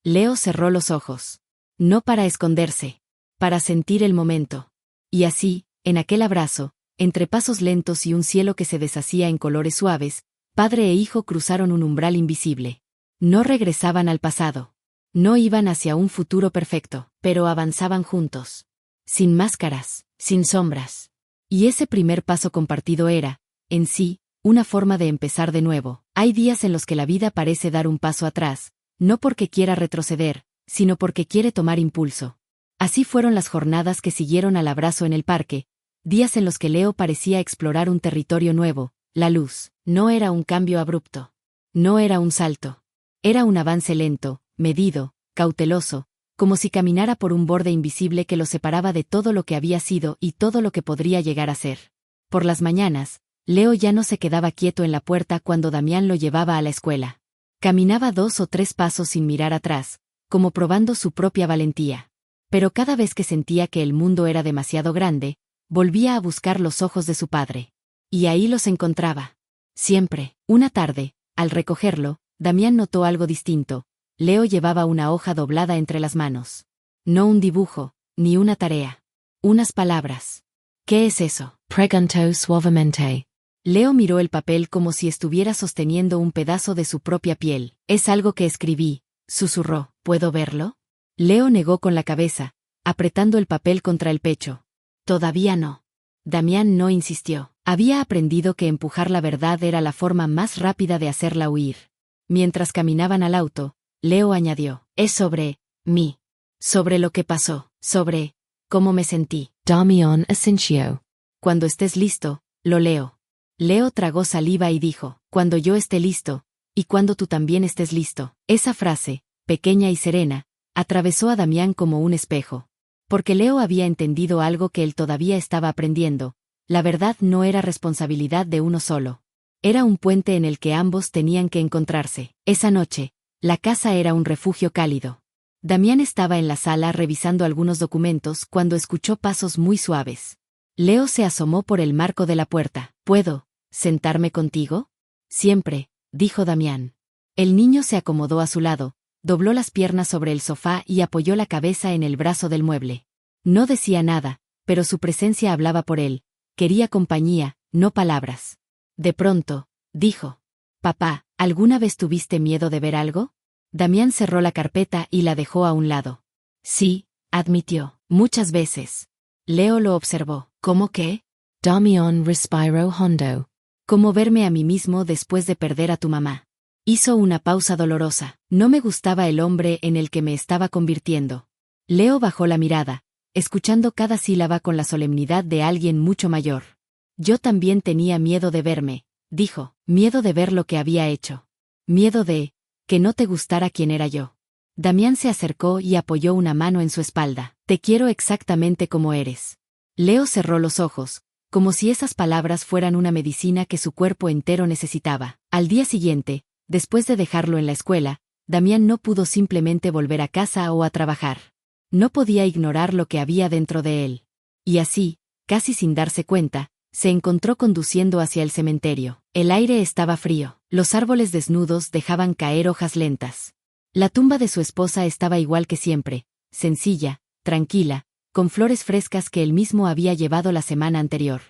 Leo cerró los ojos. No para esconderse, para sentir el momento. Y así, en aquel abrazo, entre pasos lentos y un cielo que se deshacía en colores suaves, padre e hijo cruzaron un umbral invisible. No regresaban al pasado. No iban hacia un futuro perfecto, pero avanzaban juntos. Sin máscaras, sin sombras. Y ese primer paso compartido era, en sí, una forma de empezar de nuevo. Hay días en los que la vida parece dar un paso atrás, no porque quiera retroceder, sino porque quiere tomar impulso. Así fueron las jornadas que siguieron al abrazo en el parque, días en los que Leo parecía explorar un territorio nuevo. La luz no era un cambio abrupto. No era un salto. Era un avance lento, medido, cauteloso, como si caminara por un borde invisible que lo separaba de todo lo que había sido y todo lo que podría llegar a ser. Por las mañanas, Leo ya no se quedaba quieto en la puerta cuando Damián lo llevaba a la escuela. Caminaba 2 o 3 pasos sin mirar atrás, como probando su propia valentía. Pero cada vez que sentía que el mundo era demasiado grande, volvía a buscar los ojos de su padre. Y ahí los encontraba. Siempre. Una tarde, al recogerlo, Damián notó algo distinto. Leo llevaba una hoja doblada entre las manos. No un dibujo, ni una tarea. Unas palabras. ¿Qué es eso? Preguntó suavemente. Leo miró el papel como si estuviera sosteniendo un pedazo de su propia piel. Es algo que escribí, susurró. ¿Puedo verlo? Leo negó con la cabeza, apretando el papel contra el pecho. Todavía no. Damián no insistió. Había aprendido que empujar la verdad era la forma más rápida de hacerla huir. Mientras caminaban al auto, Leo añadió, es sobre mí. Sobre lo que pasó, sobre cómo me sentí. Damián asintió. Cuando estés listo, lo leo. Leo tragó saliva y dijo, cuando yo esté listo, y cuando tú también estés listo. Esa frase, pequeña y serena, atravesó a Damián como un espejo. Porque Leo había entendido algo que él todavía estaba aprendiendo. La verdad no era responsabilidad de uno solo. Era un puente en el que ambos tenían que encontrarse. Esa noche, la casa era un refugio cálido. Damián estaba en la sala revisando algunos documentos cuando escuchó pasos muy suaves. Leo se asomó por el marco de la puerta. ¿Puedo sentarme contigo? Siempre, dijo Damián. El niño se acomodó a su lado, dobló las piernas sobre el sofá y apoyó la cabeza en el brazo del mueble. No decía nada, pero su presencia hablaba por él. Quería compañía, no palabras. De pronto, dijo. Papá, ¿alguna vez tuviste miedo de ver algo? Damián cerró la carpeta y la dejó a un lado. Sí, admitió, muchas veces. Leo lo observó. ¿Cómo qué? Damián respiró hondo. Como verme a mí mismo después de perder a tu mamá. Hizo una pausa dolorosa. No me gustaba el hombre en el que me estaba convirtiendo. Leo bajó la mirada, escuchando cada sílaba con la solemnidad de alguien mucho mayor. Yo también tenía miedo de verme, dijo, miedo de ver lo que había hecho. Miedo de que no te gustara quien era yo. Damián se acercó y apoyó una mano en su espalda. Te quiero exactamente como eres. Leo cerró los ojos, como si esas palabras fueran una medicina que su cuerpo entero necesitaba. Al día siguiente, después de dejarlo en la escuela, Damián no pudo simplemente volver a casa o a trabajar. No podía ignorar lo que había dentro de él. Y así, casi sin darse cuenta, se encontró conduciendo hacia el cementerio. El aire estaba frío. Los árboles desnudos dejaban caer hojas lentas. La tumba de su esposa estaba igual que siempre, sencilla, tranquila, con flores frescas que él mismo había llevado la semana anterior.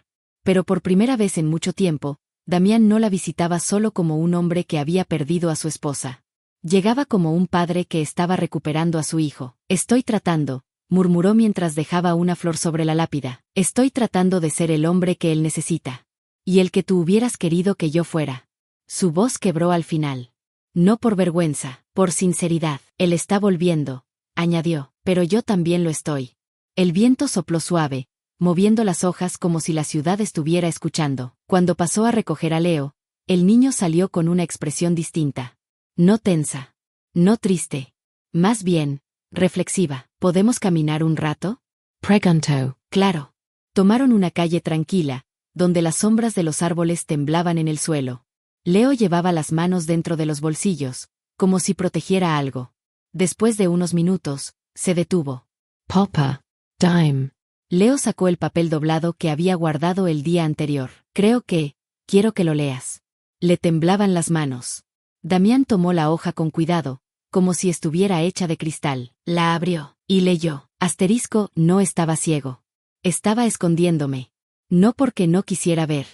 Pero por primera vez en mucho tiempo, Damián no la visitaba solo como un hombre que había perdido a su esposa. Llegaba como un padre que estaba recuperando a su hijo. Estoy tratando, murmuró mientras dejaba una flor sobre la lápida. Estoy tratando de ser el hombre que él necesita. Y el que tú hubieras querido que yo fuera. Su voz quebró al final. No por vergüenza, por sinceridad. Él está volviendo, añadió, pero yo también lo estoy. El viento sopló suave, moviendo las hojas como si la ciudad estuviera escuchando. Cuando pasó a recoger a Leo, el niño salió con una expresión distinta. No tensa. No triste. Más bien, reflexiva. ¿Podemos caminar un rato? Preguntó. Claro. Tomaron una calle tranquila, donde las sombras de los árboles temblaban en el suelo. Leo llevaba las manos dentro de los bolsillos, como si protegiera algo. Después de unos minutos, se detuvo. Papa. Dime. Leo sacó el papel doblado que había guardado el día anterior. Quiero que lo leas. Le temblaban las manos. Damián tomó la hoja con cuidado, como si estuviera hecha de cristal. La abrió, y leyó. Asterisco, no estaba ciego. Estaba escondiéndome. No porque no quisiera ver,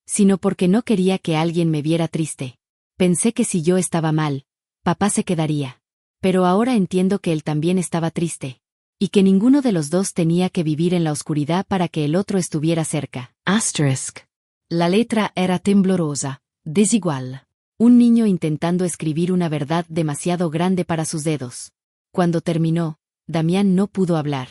sino porque no quería que alguien me viera triste. Pensé que si yo estaba mal, papá se quedaría. Pero ahora entiendo que él también estaba triste. Y que ninguno de los dos tenía que vivir en la oscuridad para que el otro estuviera cerca. Asterisk. La letra era temblorosa, desigual. Un niño intentando escribir una verdad demasiado grande para sus dedos. Cuando terminó, Damián no pudo hablar.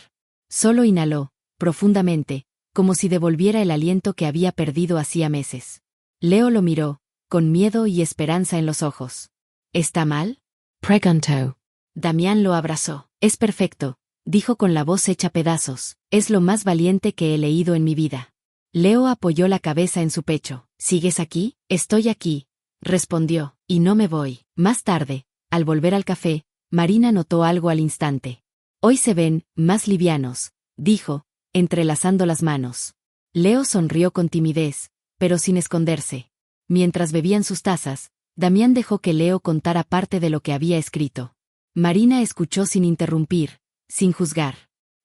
Solo inhaló, profundamente, como si devolviera el aliento que había perdido hacía meses. Leo lo miró, con miedo y esperanza en los ojos. ¿Está mal? Preguntó. Damián lo abrazó. Es perfecto, dijo con la voz hecha pedazos. Es lo más valiente que he leído en mi vida. Leo apoyó la cabeza en su pecho. ¿Sigues aquí? Estoy aquí, respondió, y no me voy. Más tarde, al volver al café, Marina notó algo al instante. Hoy se ven más livianos, dijo, entrelazando las manos. Leo sonrió con timidez, pero sin esconderse. Mientras bebían sus tazas, Damián dejó que Leo contara parte de lo que había escrito. Marina escuchó sin interrumpir, sin juzgar.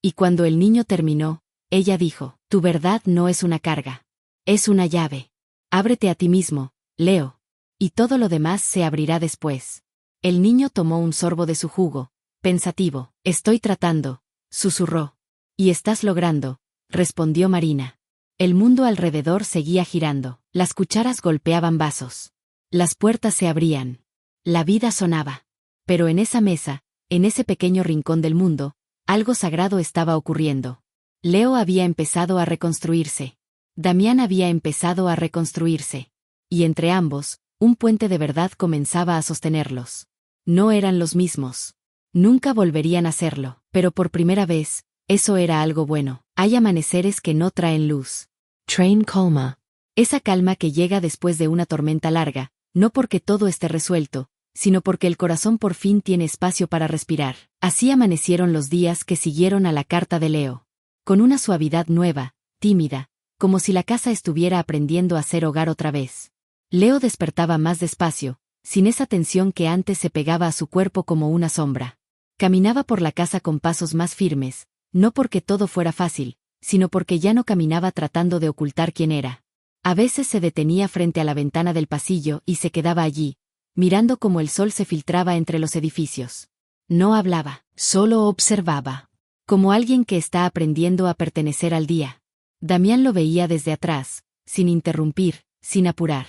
Y cuando el niño terminó, ella dijo, tu verdad no es una carga. Es una llave. Ábrete a ti mismo, Leo. Y todo lo demás se abrirá después. El niño tomó un sorbo de su jugo, pensativo. Estoy tratando, susurró. Y estás logrando, respondió Marina. El mundo alrededor seguía girando. Las cucharas golpeaban vasos. Las puertas se abrían. La vida sonaba. Pero en esa mesa, en ese pequeño rincón del mundo, algo sagrado estaba ocurriendo. Leo había empezado a reconstruirse. Damián había empezado a reconstruirse. Y entre ambos, un puente de verdad comenzaba a sostenerlos. No eran los mismos. Nunca volverían a serlo, pero por primera vez, eso era algo bueno. Hay amaneceres que no traen luz. Train calma. Esa calma que llega después de una tormenta larga, no porque todo esté resuelto, sino porque el corazón por fin tiene espacio para respirar. Así amanecieron los días que siguieron a la carta de Leo. Con una suavidad nueva, tímida, como si la casa estuviera aprendiendo a ser hogar otra vez. Leo despertaba más despacio, sin esa tensión que antes se pegaba a su cuerpo como una sombra. Caminaba por la casa con pasos más firmes, no porque todo fuera fácil, sino porque ya no caminaba tratando de ocultar quién era. A veces se detenía frente a la ventana del pasillo y se quedaba allí, mirando cómo el sol se filtraba entre los edificios. No hablaba, solo observaba, como alguien que está aprendiendo a pertenecer al día. Damián lo veía desde atrás, sin interrumpir, sin apurar.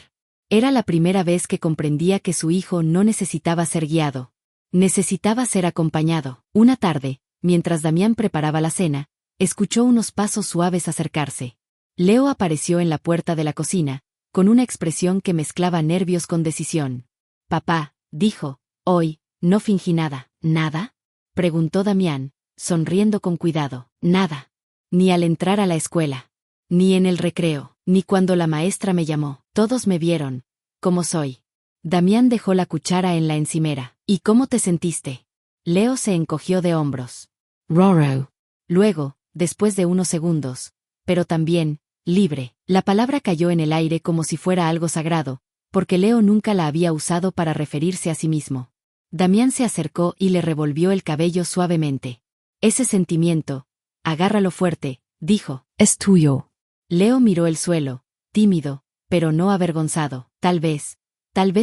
Era la primera vez que comprendía que su hijo no necesitaba ser guiado. Necesitaba ser acompañado. Una tarde, mientras Damián preparaba la cena, escuchó unos pasos suaves acercarse. Leo apareció en la puerta de la cocina, con una expresión que mezclaba nervios con decisión. Papá, dijo, hoy, no fingí nada. ¿Nada? Preguntó Damián, sonriendo con cuidado. Nada. Ni al entrar a la escuela. Ni en el recreo. Ni cuando la maestra me llamó. Todos me vieron, como soy. Damián dejó la cuchara en la encimera. ¿Y cómo te sentiste? Leo se encogió de hombros. Roro. Luego, después de unos segundos, pero también, libre. La palabra cayó en el aire como si fuera algo sagrado, porque Leo nunca la había usado para referirse a sí mismo. Damián se acercó y le revolvió el cabello suavemente. Ese sentimiento, Agárralo fuerte, dijo. Es tuyo. Leo miró el suelo, tímido, pero no avergonzado. Tal vez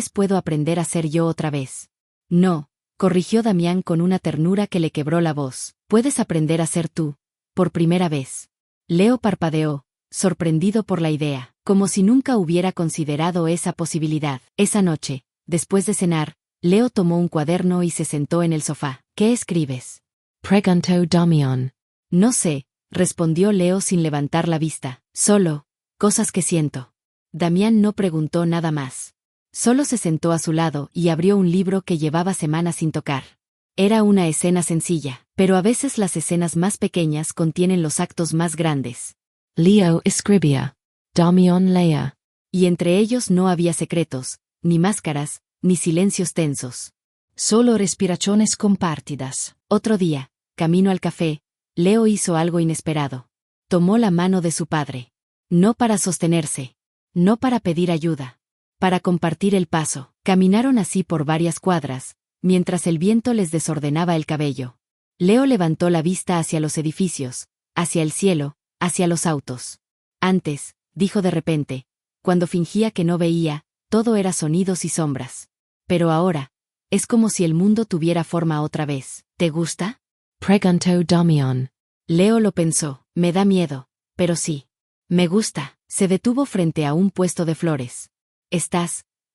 puedo aprender a ser yo otra vez. No, corrigió Damián con una ternura que le quebró la voz. Puedes aprender a ser tú, por primera vez. Leo parpadeó, sorprendido por la idea, como si nunca hubiera considerado esa posibilidad. Esa noche, después de cenar, Leo tomó un cuaderno y se sentó en el sofá. ¿Qué escribes? Preguntó Damián. No sé, respondió Leo sin levantar la vista. Solo, cosas que siento. Damián no preguntó nada más. Solo se sentó a su lado y abrió un libro que llevaba semanas sin tocar. Era una escena sencilla, pero a veces las escenas más pequeñas contienen los actos más grandes. Leo escribía. Damián leía. Y entre ellos no había secretos, ni máscaras, ni silencios tensos. Solo respiraciones compartidas. Otro día, camino al café, Leo hizo algo inesperado. Tomó la mano de su padre. No para sostenerse. No para pedir ayuda. Para compartir el paso. Caminaron así por varias cuadras, mientras el viento les desordenaba el cabello. Leo levantó la vista hacia los edificios, hacia el cielo, hacia los autos. Antes, dijo de repente, cuando fingía que no veía, todo era sonidos y sombras. Pero ahora, es como si el mundo tuviera forma otra vez. ¿Te gusta? Preguntó Damián. Leo lo pensó. Me da miedo, pero sí. Me gusta. Se detuvo frente a un puesto de flores.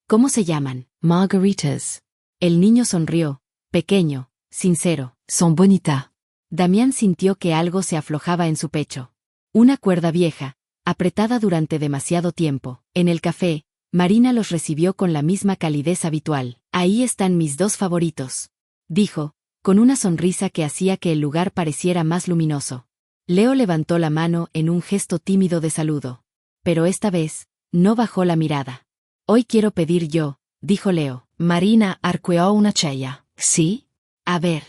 ¿Cómo se llaman? Margaritas. El niño sonrió, pequeño, sincero. Son bonitas. Damián sintió que algo se aflojaba en su pecho. Una cuerda vieja, apretada durante demasiado tiempo. En el café, Marina los recibió con la misma calidez habitual. Ahí están mis dos favoritos, dijo, con una sonrisa que hacía que el lugar pareciera más luminoso. Leo levantó la mano en un gesto tímido de saludo. Pero esta vez, no bajó la mirada. Hoy quiero pedir yo, dijo Leo. Marina arqueó una cella. ¿Sí? A ver.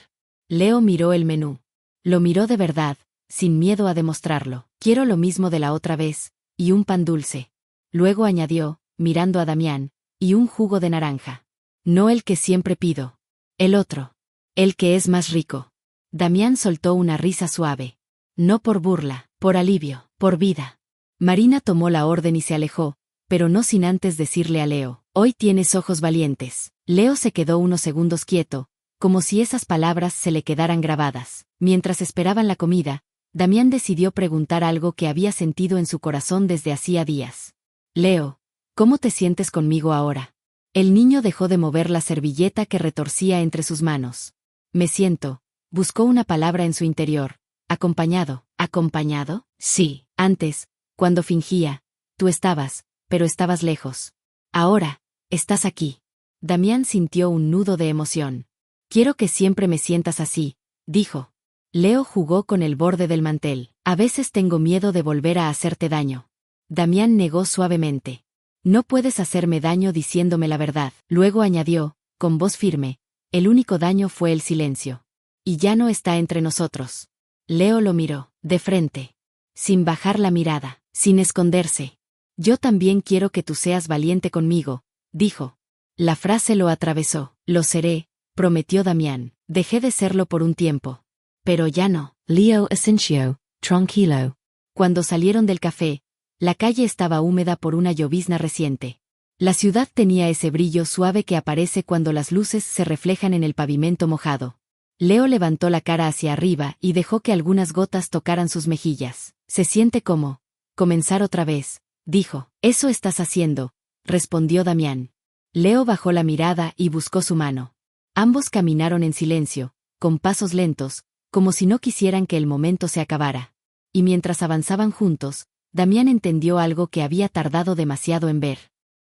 Leo miró el menú. Lo miró de verdad, sin miedo a demostrarlo. Quiero lo mismo de la otra vez, y un pan dulce. Luego añadió, mirando a Damián, y un jugo de naranja. No el que siempre pido. El otro. El que es más rico. Damián soltó una risa suave. No por burla, por alivio, por vida. Marina tomó la orden y se alejó, pero no sin antes decirle a Leo, hoy tienes ojos valientes. Leo se quedó unos segundos quieto, como si esas palabras se le quedaran grabadas. Mientras esperaban la comida, Damián decidió preguntar algo que había sentido en su corazón desde hacía días. Leo, ¿cómo te sientes conmigo ahora? El niño dejó de mover la servilleta que retorcía entre sus manos. Me siento, buscó una palabra en su interior. Acompañado. ¿Acompañado? Sí. Antes, cuando fingía, tú estabas, pero estabas lejos. Ahora, estás aquí. Damián sintió un nudo de emoción. Quiero que siempre me sientas así, dijo. Leo jugó con el borde del mantel. A veces tengo miedo de volver a hacerte daño. Damián negó suavemente. No puedes hacerme daño diciéndome la verdad. Luego añadió, con voz firme, el único daño fue el silencio. Y ya no está entre nosotros. Leo lo miró, de frente. Sin bajar la mirada, sin esconderse. Yo también quiero que tú seas valiente conmigo, dijo. La frase lo atravesó. Lo seré, prometió Damián. Dejé de serlo por un tiempo. Pero ya no. Leo asintió, tranquilo. Cuando salieron del café, la calle estaba húmeda por una llovizna reciente. La ciudad tenía ese brillo suave que aparece cuando las luces se reflejan en el pavimento mojado. Leo levantó la cara hacia arriba y dejó que algunas gotas tocaran sus mejillas. Se siente como comenzar otra vez, dijo. Eso estás haciendo, respondió Damián. Leo bajó la mirada y buscó su mano. Ambos caminaron en silencio, con pasos lentos, como si no quisieran que el momento se acabara. Y mientras avanzaban juntos, Damián entendió algo que había tardado demasiado en ver.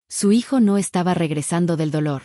Su hijo no estaba regresando del dolor.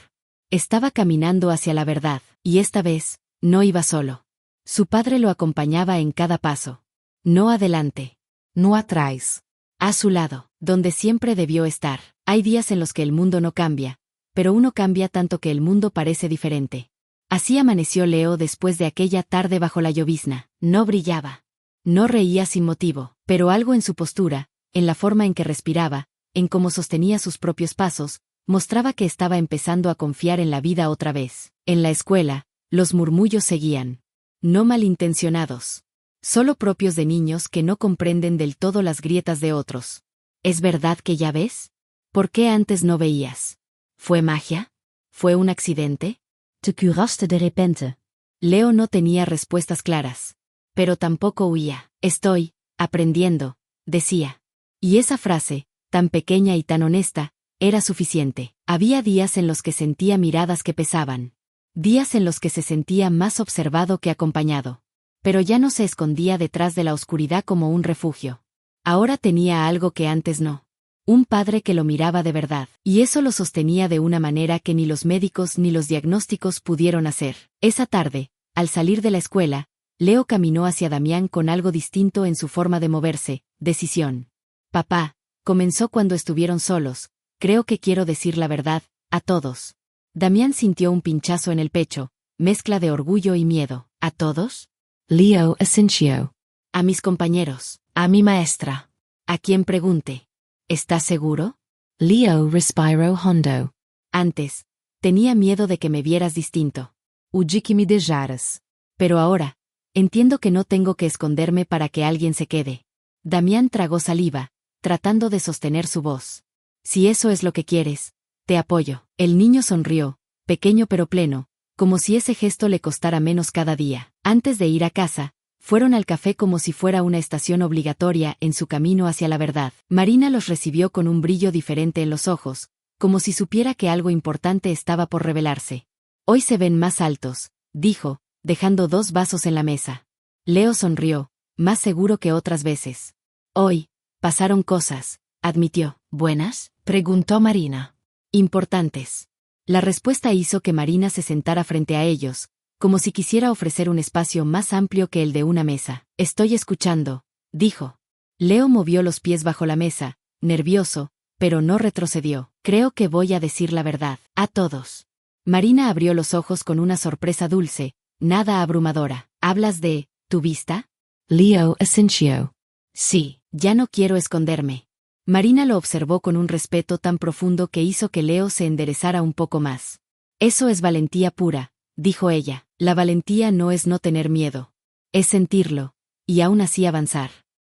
Estaba caminando hacia la verdad, y esta vez, no iba solo. Su padre lo acompañaba en cada paso. No adelante. No atrás. A su lado, donde siempre debió estar. Hay días en los que el mundo no cambia, pero uno cambia tanto que el mundo parece diferente. Así amaneció Leo después de aquella tarde bajo la llovizna. No brillaba. No reía sin motivo, pero algo en su postura, en la forma en que respiraba, en cómo sostenía sus propios pasos, mostraba que estaba empezando a confiar en la vida otra vez. En la escuela, los murmullos seguían. No malintencionados. solo propios de niños que no comprenden del todo las grietas de otros. ¿Es verdad que ya ves? ¿Por qué antes no veías? ¿Fue magia? ¿Fue un accidente? Te curaste de repente. Leo no tenía respuestas claras. Pero tampoco huía. Estoy aprendiendo, decía. Y esa frase, tan pequeña y tan honesta, era suficiente. Había días en los que sentía miradas que pesaban. Días en los que se sentía más observado que acompañado. Pero ya no se escondía detrás de la oscuridad como un refugio. Ahora tenía algo que antes no. Un padre que lo miraba de verdad, y eso lo sostenía de una manera que ni los médicos ni los diagnósticos pudieron hacer. Esa tarde, al salir de la escuela, Leo caminó hacia Damián con algo distinto en su forma de moverse, decisión. Papá, comenzó cuando estuvieron solos, creo que quiero decir la verdad, a todos. Damián sintió un pinchazo en el pecho, mezcla de orgullo y miedo. ¿A todos? Leo asintió. A mis compañeros. A mi maestra. A quien pregunte. ¿Estás seguro? Leo respiró hondo. Antes, tenía miedo de que me vieras distinto. Huyi que me dejaras. Pero ahora, entiendo que no tengo que esconderme para que alguien se quede. Damián tragó saliva, tratando de sostener su voz. Si eso es lo que quieres, te apoyo. El niño sonrió, pequeño pero pleno, como si ese gesto le costara menos cada día. Antes de ir a casa, fueron al café como si fuera una estación obligatoria en su camino hacia la verdad. Marina los recibió con un brillo diferente en los ojos, como si supiera que algo importante estaba por revelarse. Hoy se ven más altos, dijo, dejando 2 vasos en la mesa. Leo sonrió, más seguro que otras veces. Hoy, pasaron cosas, admitió. ¿Buenas? Preguntó Marina. Importantes. La respuesta hizo que Marina se sentara frente a ellos, como si quisiera ofrecer un espacio más amplio que el de una mesa. Estoy escuchando, dijo. Leo movió los pies bajo la mesa, nervioso, pero no retrocedió. Creo que voy a decir la verdad, a todos. Marina abrió los ojos con una sorpresa dulce, nada abrumadora. ¿Hablas de tu vista? Leo asintió. Sí, ya no quiero esconderme. Marina lo observó con un respeto tan profundo que hizo que Leo se enderezara un poco más. Eso es valentía pura, dijo ella. La valentía no es no tener miedo. Es sentirlo, y aún así avanzar.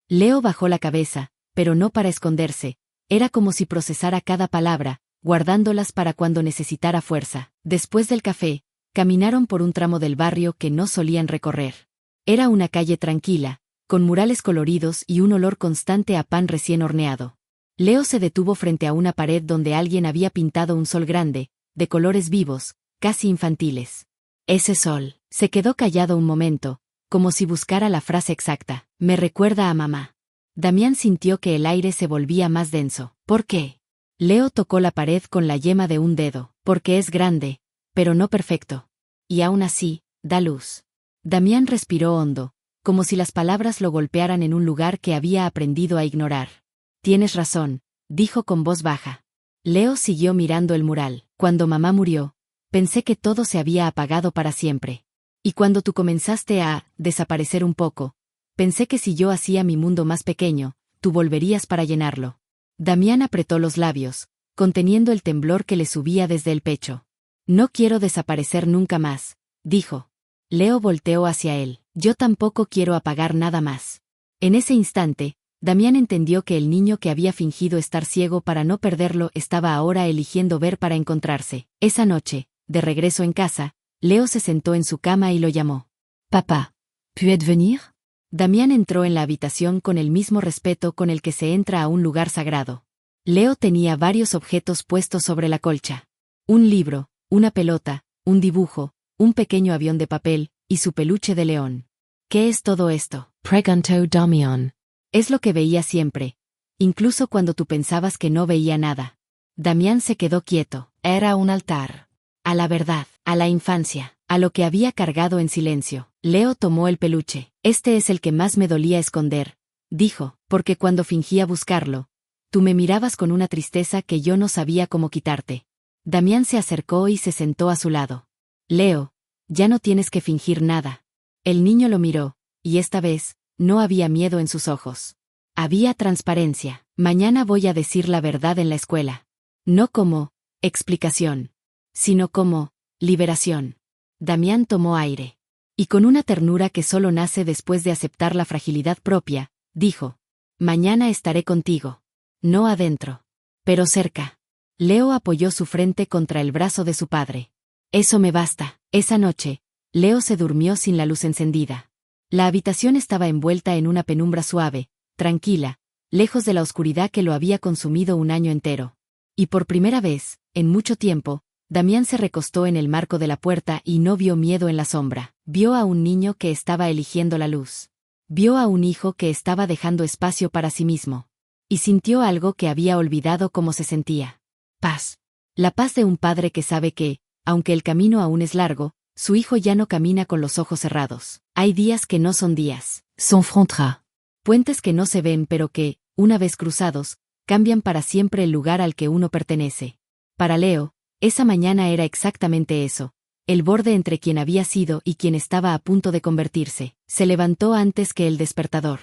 Leo bajó la cabeza, pero no para esconderse. Era como si procesara cada palabra, guardándolas para cuando necesitara fuerza. Después del café, caminaron por un tramo del barrio que no solían recorrer. Era una calle tranquila, con murales coloridos y un olor constante a pan recién horneado. Leo se detuvo frente a una pared donde alguien había pintado un sol grande, de colores vivos, casi infantiles. Ese sol, se quedó callado un momento, como si buscara la frase exacta. Me recuerda a mamá. Damián sintió que el aire se volvía más denso. ¿Por qué? Leo tocó la pared con la yema de un dedo. Porque es grande, pero no perfecto. Y aún así, da luz. Damián respiró hondo, como si las palabras lo golpearan en un lugar que había aprendido a ignorar. Tienes razón, dijo con voz baja. Leo siguió mirando el mural. Cuando mamá murió, pensé que todo se había apagado para siempre. Y cuando tú comenzaste a desaparecer un poco, pensé que si yo hacía mi mundo más pequeño, tú volverías para llenarlo. Damián apretó los labios, conteniendo el temblor que le subía desde el pecho. No quiero desaparecer nunca más, dijo. Leo volteó hacia él. Yo tampoco quiero apagar nada más. En ese instante, Damián entendió que el niño que había fingido estar ciego para no perderlo estaba ahora eligiendo ver para encontrarse. Esa noche, de regreso en casa, Leo se sentó en su cama y lo llamó. Papá, ¿puis-je venir? Damián entró en la habitación con el mismo respeto con el que se entra a un lugar sagrado. Leo tenía varios objetos puestos sobre la colcha. Un libro, una pelota, un dibujo, un pequeño avión de papel, y su peluche de león. ¿Qué es todo esto? Preguntó Damián. Es lo que veía siempre, incluso cuando tú pensabas que no veía nada. Damián se quedó quieto. Era un altar. A la verdad, a la infancia, a lo que había cargado en silencio. Leo tomó el peluche. Este es el que más me dolía esconder, dijo, porque cuando fingía buscarlo, tú me mirabas con una tristeza que yo no sabía cómo quitarte. Damián se acercó y se sentó a su lado. Leo, ya no tienes que fingir nada. El niño lo miró, y esta vez, no había miedo en sus ojos. Había transparencia. Mañana voy a decir la verdad en la escuela. No como explicación, sino como liberación. Damián tomó aire. Y con una ternura que solo nace después de aceptar la fragilidad propia, dijo: «Mañana estaré contigo. No adentro, pero cerca». Leo apoyó su frente contra el brazo de su padre. «Eso me basta». Esa noche, Leo se durmió sin la luz encendida. La habitación estaba envuelta en una penumbra suave, tranquila, lejos de la oscuridad que lo había consumido un año entero. Y por primera vez, en mucho tiempo, Damián se recostó en el marco de la puerta y no vio miedo en la sombra. Vio a un niño que estaba eligiendo la luz. Vio a un hijo que estaba dejando espacio para sí mismo. Y sintió algo que había olvidado cómo se sentía. Paz. La paz de un padre que sabe que, aunque el camino aún es largo, su hijo ya no camina con los ojos cerrados. Hay días que no son días. S'enfrontera. Puentes que no se ven pero que, una vez cruzados, cambian para siempre el lugar al que uno pertenece. Para Leo, esa mañana era exactamente eso. El borde entre quien había sido y quien estaba a punto de convertirse. Se levantó antes que el despertador.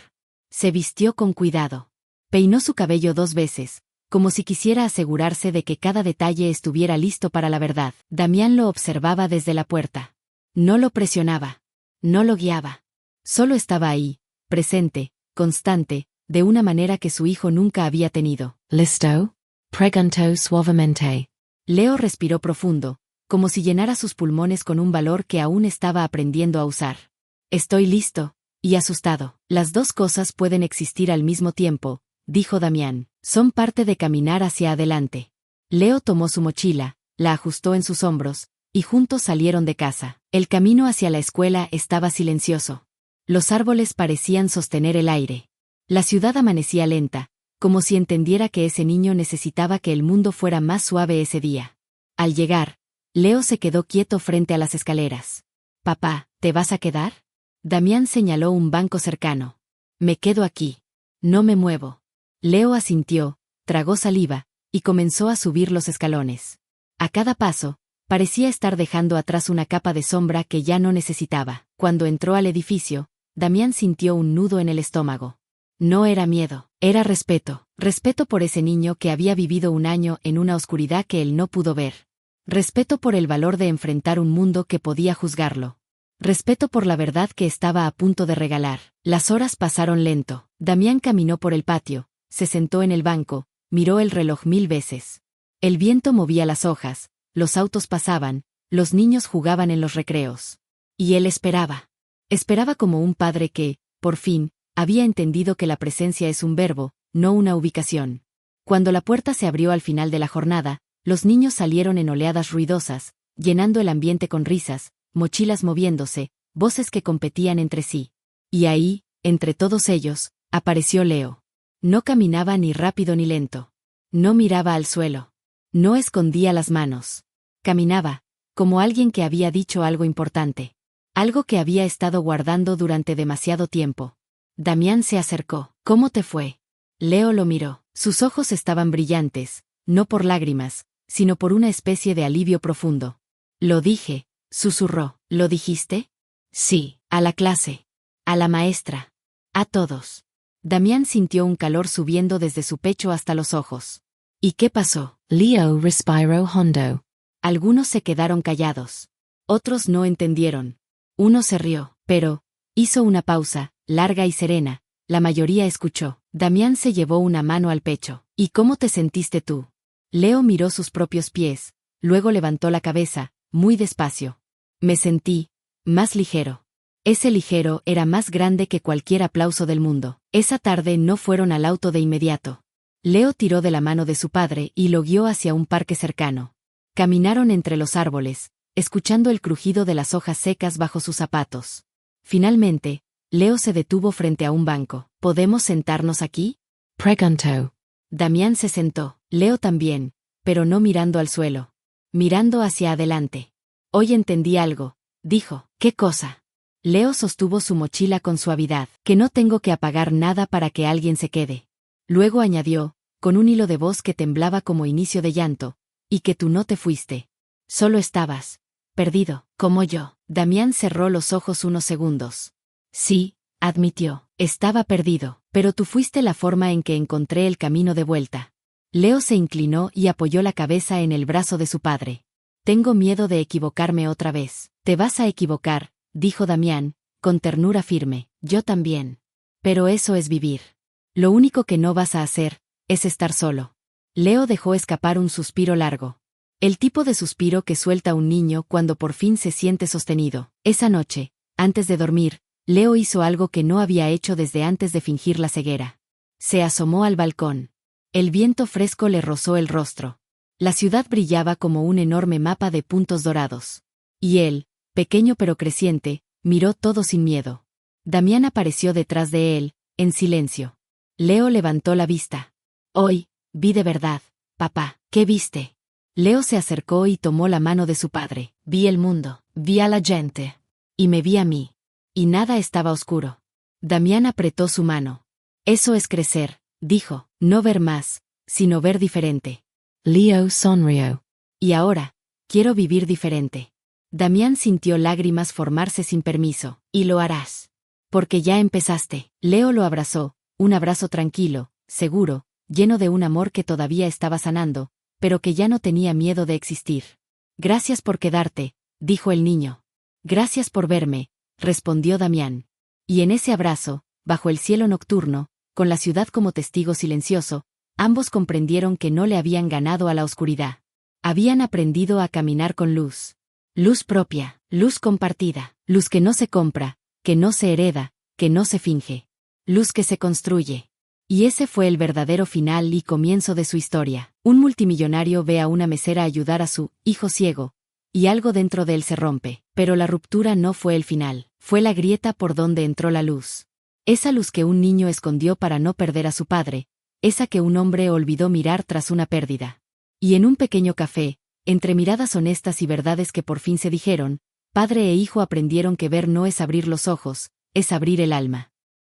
Se vistió con cuidado. Peinó su cabello 2 veces, como si quisiera asegurarse de que cada detalle estuviera listo para la verdad. Damián lo observaba desde la puerta. No lo presionaba. No lo guiaba. Solo estaba ahí, presente, constante, de una manera que su hijo nunca había tenido. «Listo?» preguntó suavemente. Leo respiró profundo, como si llenara sus pulmones con un valor que aún estaba aprendiendo a usar. «Estoy listo», y asustado. «Las dos cosas pueden existir al mismo tiempo», dijo Damián. «Son parte de caminar hacia adelante». Leo tomó su mochila, la ajustó en sus hombros, y juntos salieron de casa. El camino hacia la escuela estaba silencioso. Los árboles parecían sostener el aire. La ciudad amanecía lenta, como si entendiera que ese niño necesitaba que el mundo fuera más suave ese día. Al llegar, Leo se quedó quieto frente a las escaleras. «Papá, ¿te vas a quedar?» Damián señaló un banco cercano. «Me quedo aquí. No me muevo». Leo asintió, tragó saliva, y comenzó a subir los escalones. A cada paso, parecía estar dejando atrás una capa de sombra que ya no necesitaba. Cuando entró al edificio, Damián sintió un nudo en el estómago. No era miedo, era respeto. Respeto por ese niño que había vivido un año en una oscuridad que él no pudo ver. Respeto por el valor de enfrentar un mundo que podía juzgarlo. Respeto por la verdad que estaba a punto de regalar. Las horas pasaron lento. Damián caminó por el patio, se sentó en el banco, miró el reloj 1000 veces. El viento movía las hojas, los autos pasaban, los niños jugaban en los recreos. Y él esperaba. Esperaba como un padre que, por fin, había entendido que la presencia es un verbo, no una ubicación. Cuando la puerta se abrió al final de la jornada, los niños salieron en oleadas ruidosas, llenando el ambiente con risas, mochilas moviéndose, voces que competían entre sí. Y ahí, entre todos ellos, apareció Leo. No caminaba ni rápido ni lento. No miraba al suelo. No escondía las manos. Caminaba, como alguien que había dicho algo importante. Algo que había estado guardando durante demasiado tiempo. Damián se acercó. «¿Cómo te fue?» Leo lo miró. Sus ojos estaban brillantes, no por lágrimas, sino por una especie de alivio profundo. «Lo dije», susurró. «¿Lo dijiste?» «Sí, a la clase. A la maestra. A todos». Damián sintió un calor subiendo desde su pecho hasta los ojos. «¿Y qué pasó?» Leo respiró hondo. Algunos se quedaron callados. Otros no entendieron. Uno se rió, pero hizo una pausa, larga y serena. La mayoría escuchó. Damián se llevó una mano al pecho. «¿Y cómo te sentiste tú?» Leo miró sus propios pies, luego levantó la cabeza, muy despacio. «Me sentí más ligero». Ese ligero era más grande que cualquier aplauso del mundo. Esa tarde no fueron al auto de inmediato. Leo tiró de la mano de su padre y lo guió hacia un parque cercano. Caminaron entre los árboles, escuchando el crujido de las hojas secas bajo sus zapatos. Finalmente, Leo se detuvo frente a un banco. «¿Podemos sentarnos aquí?» Preguntó. Damián se sentó, Leo también, pero no mirando al suelo. Mirando hacia adelante. «Hoy entendí algo», dijo. «¿Qué cosa?» Leo sostuvo su mochila con suavidad. «Que no tengo que apagar nada para que alguien se quede». Luego añadió, con un hilo de voz que temblaba como inicio de llanto, «y que tú no te fuiste. Solo estabas perdido, como yo». Damián cerró los ojos unos segundos. «Sí», admitió, «estaba perdido, pero tú fuiste la forma en que encontré el camino de vuelta». Leo se inclinó y apoyó la cabeza en el brazo de su padre. «Tengo miedo de equivocarme otra vez». «Te vas a equivocar», dijo Damián, con ternura firme, yo también. Pero eso es vivir. Lo único que no vas a hacer, es estar solo. Leo dejó escapar un suspiro largo. El tipo de suspiro que suelta un niño cuando por fin se siente sostenido. Esa noche, antes de dormir, Leo hizo algo que no había hecho desde antes de fingir la ceguera. Se asomó al balcón. El viento fresco le rozó el rostro. La ciudad brillaba como un enorme mapa de puntos dorados. Y él, pequeño pero creciente, miró todo sin miedo. Damián apareció detrás de él, en silencio. Leo levantó la vista. Hoy, vi de verdad, papá, ¿qué viste? Leo se acercó y tomó la mano de su padre. Vi el mundo, vi a la gente. Y me vi a mí. Y nada estaba oscuro. Damián apretó su mano. Eso es crecer, dijo, no ver más, sino ver diferente. Leo sonrió. Y ahora, quiero vivir diferente. Damián sintió lágrimas formarse sin permiso. Y lo harás. Porque ya empezaste. Leo lo abrazó, un abrazo tranquilo, seguro, lleno de un amor que todavía estaba sanando, pero que ya no tenía miedo de existir. Gracias por quedarte, dijo el niño. Gracias por verme, respondió Damián. Y en ese abrazo, bajo el cielo nocturno, con la ciudad como testigo silencioso, ambos comprendieron que no le habían ganado a la oscuridad. Habían aprendido a caminar con luz. Luz propia, luz compartida, luz que no se compra, que no se hereda, que no se finge. Luz que se construye. Y ese fue el verdadero final y comienzo de su historia. Un multimillonario ve a una mesera ayudar a su hijo ciego, y algo dentro de él se rompe, pero la ruptura no fue el final, fue la grieta por donde entró la luz. Esa luz que un niño escondió para no perder a su padre, esa que un hombre olvidó mirar tras una pérdida. Y en un pequeño café, entre miradas honestas y verdades que por fin se dijeron, padre e hijo aprendieron que ver no es abrir los ojos, es abrir el alma.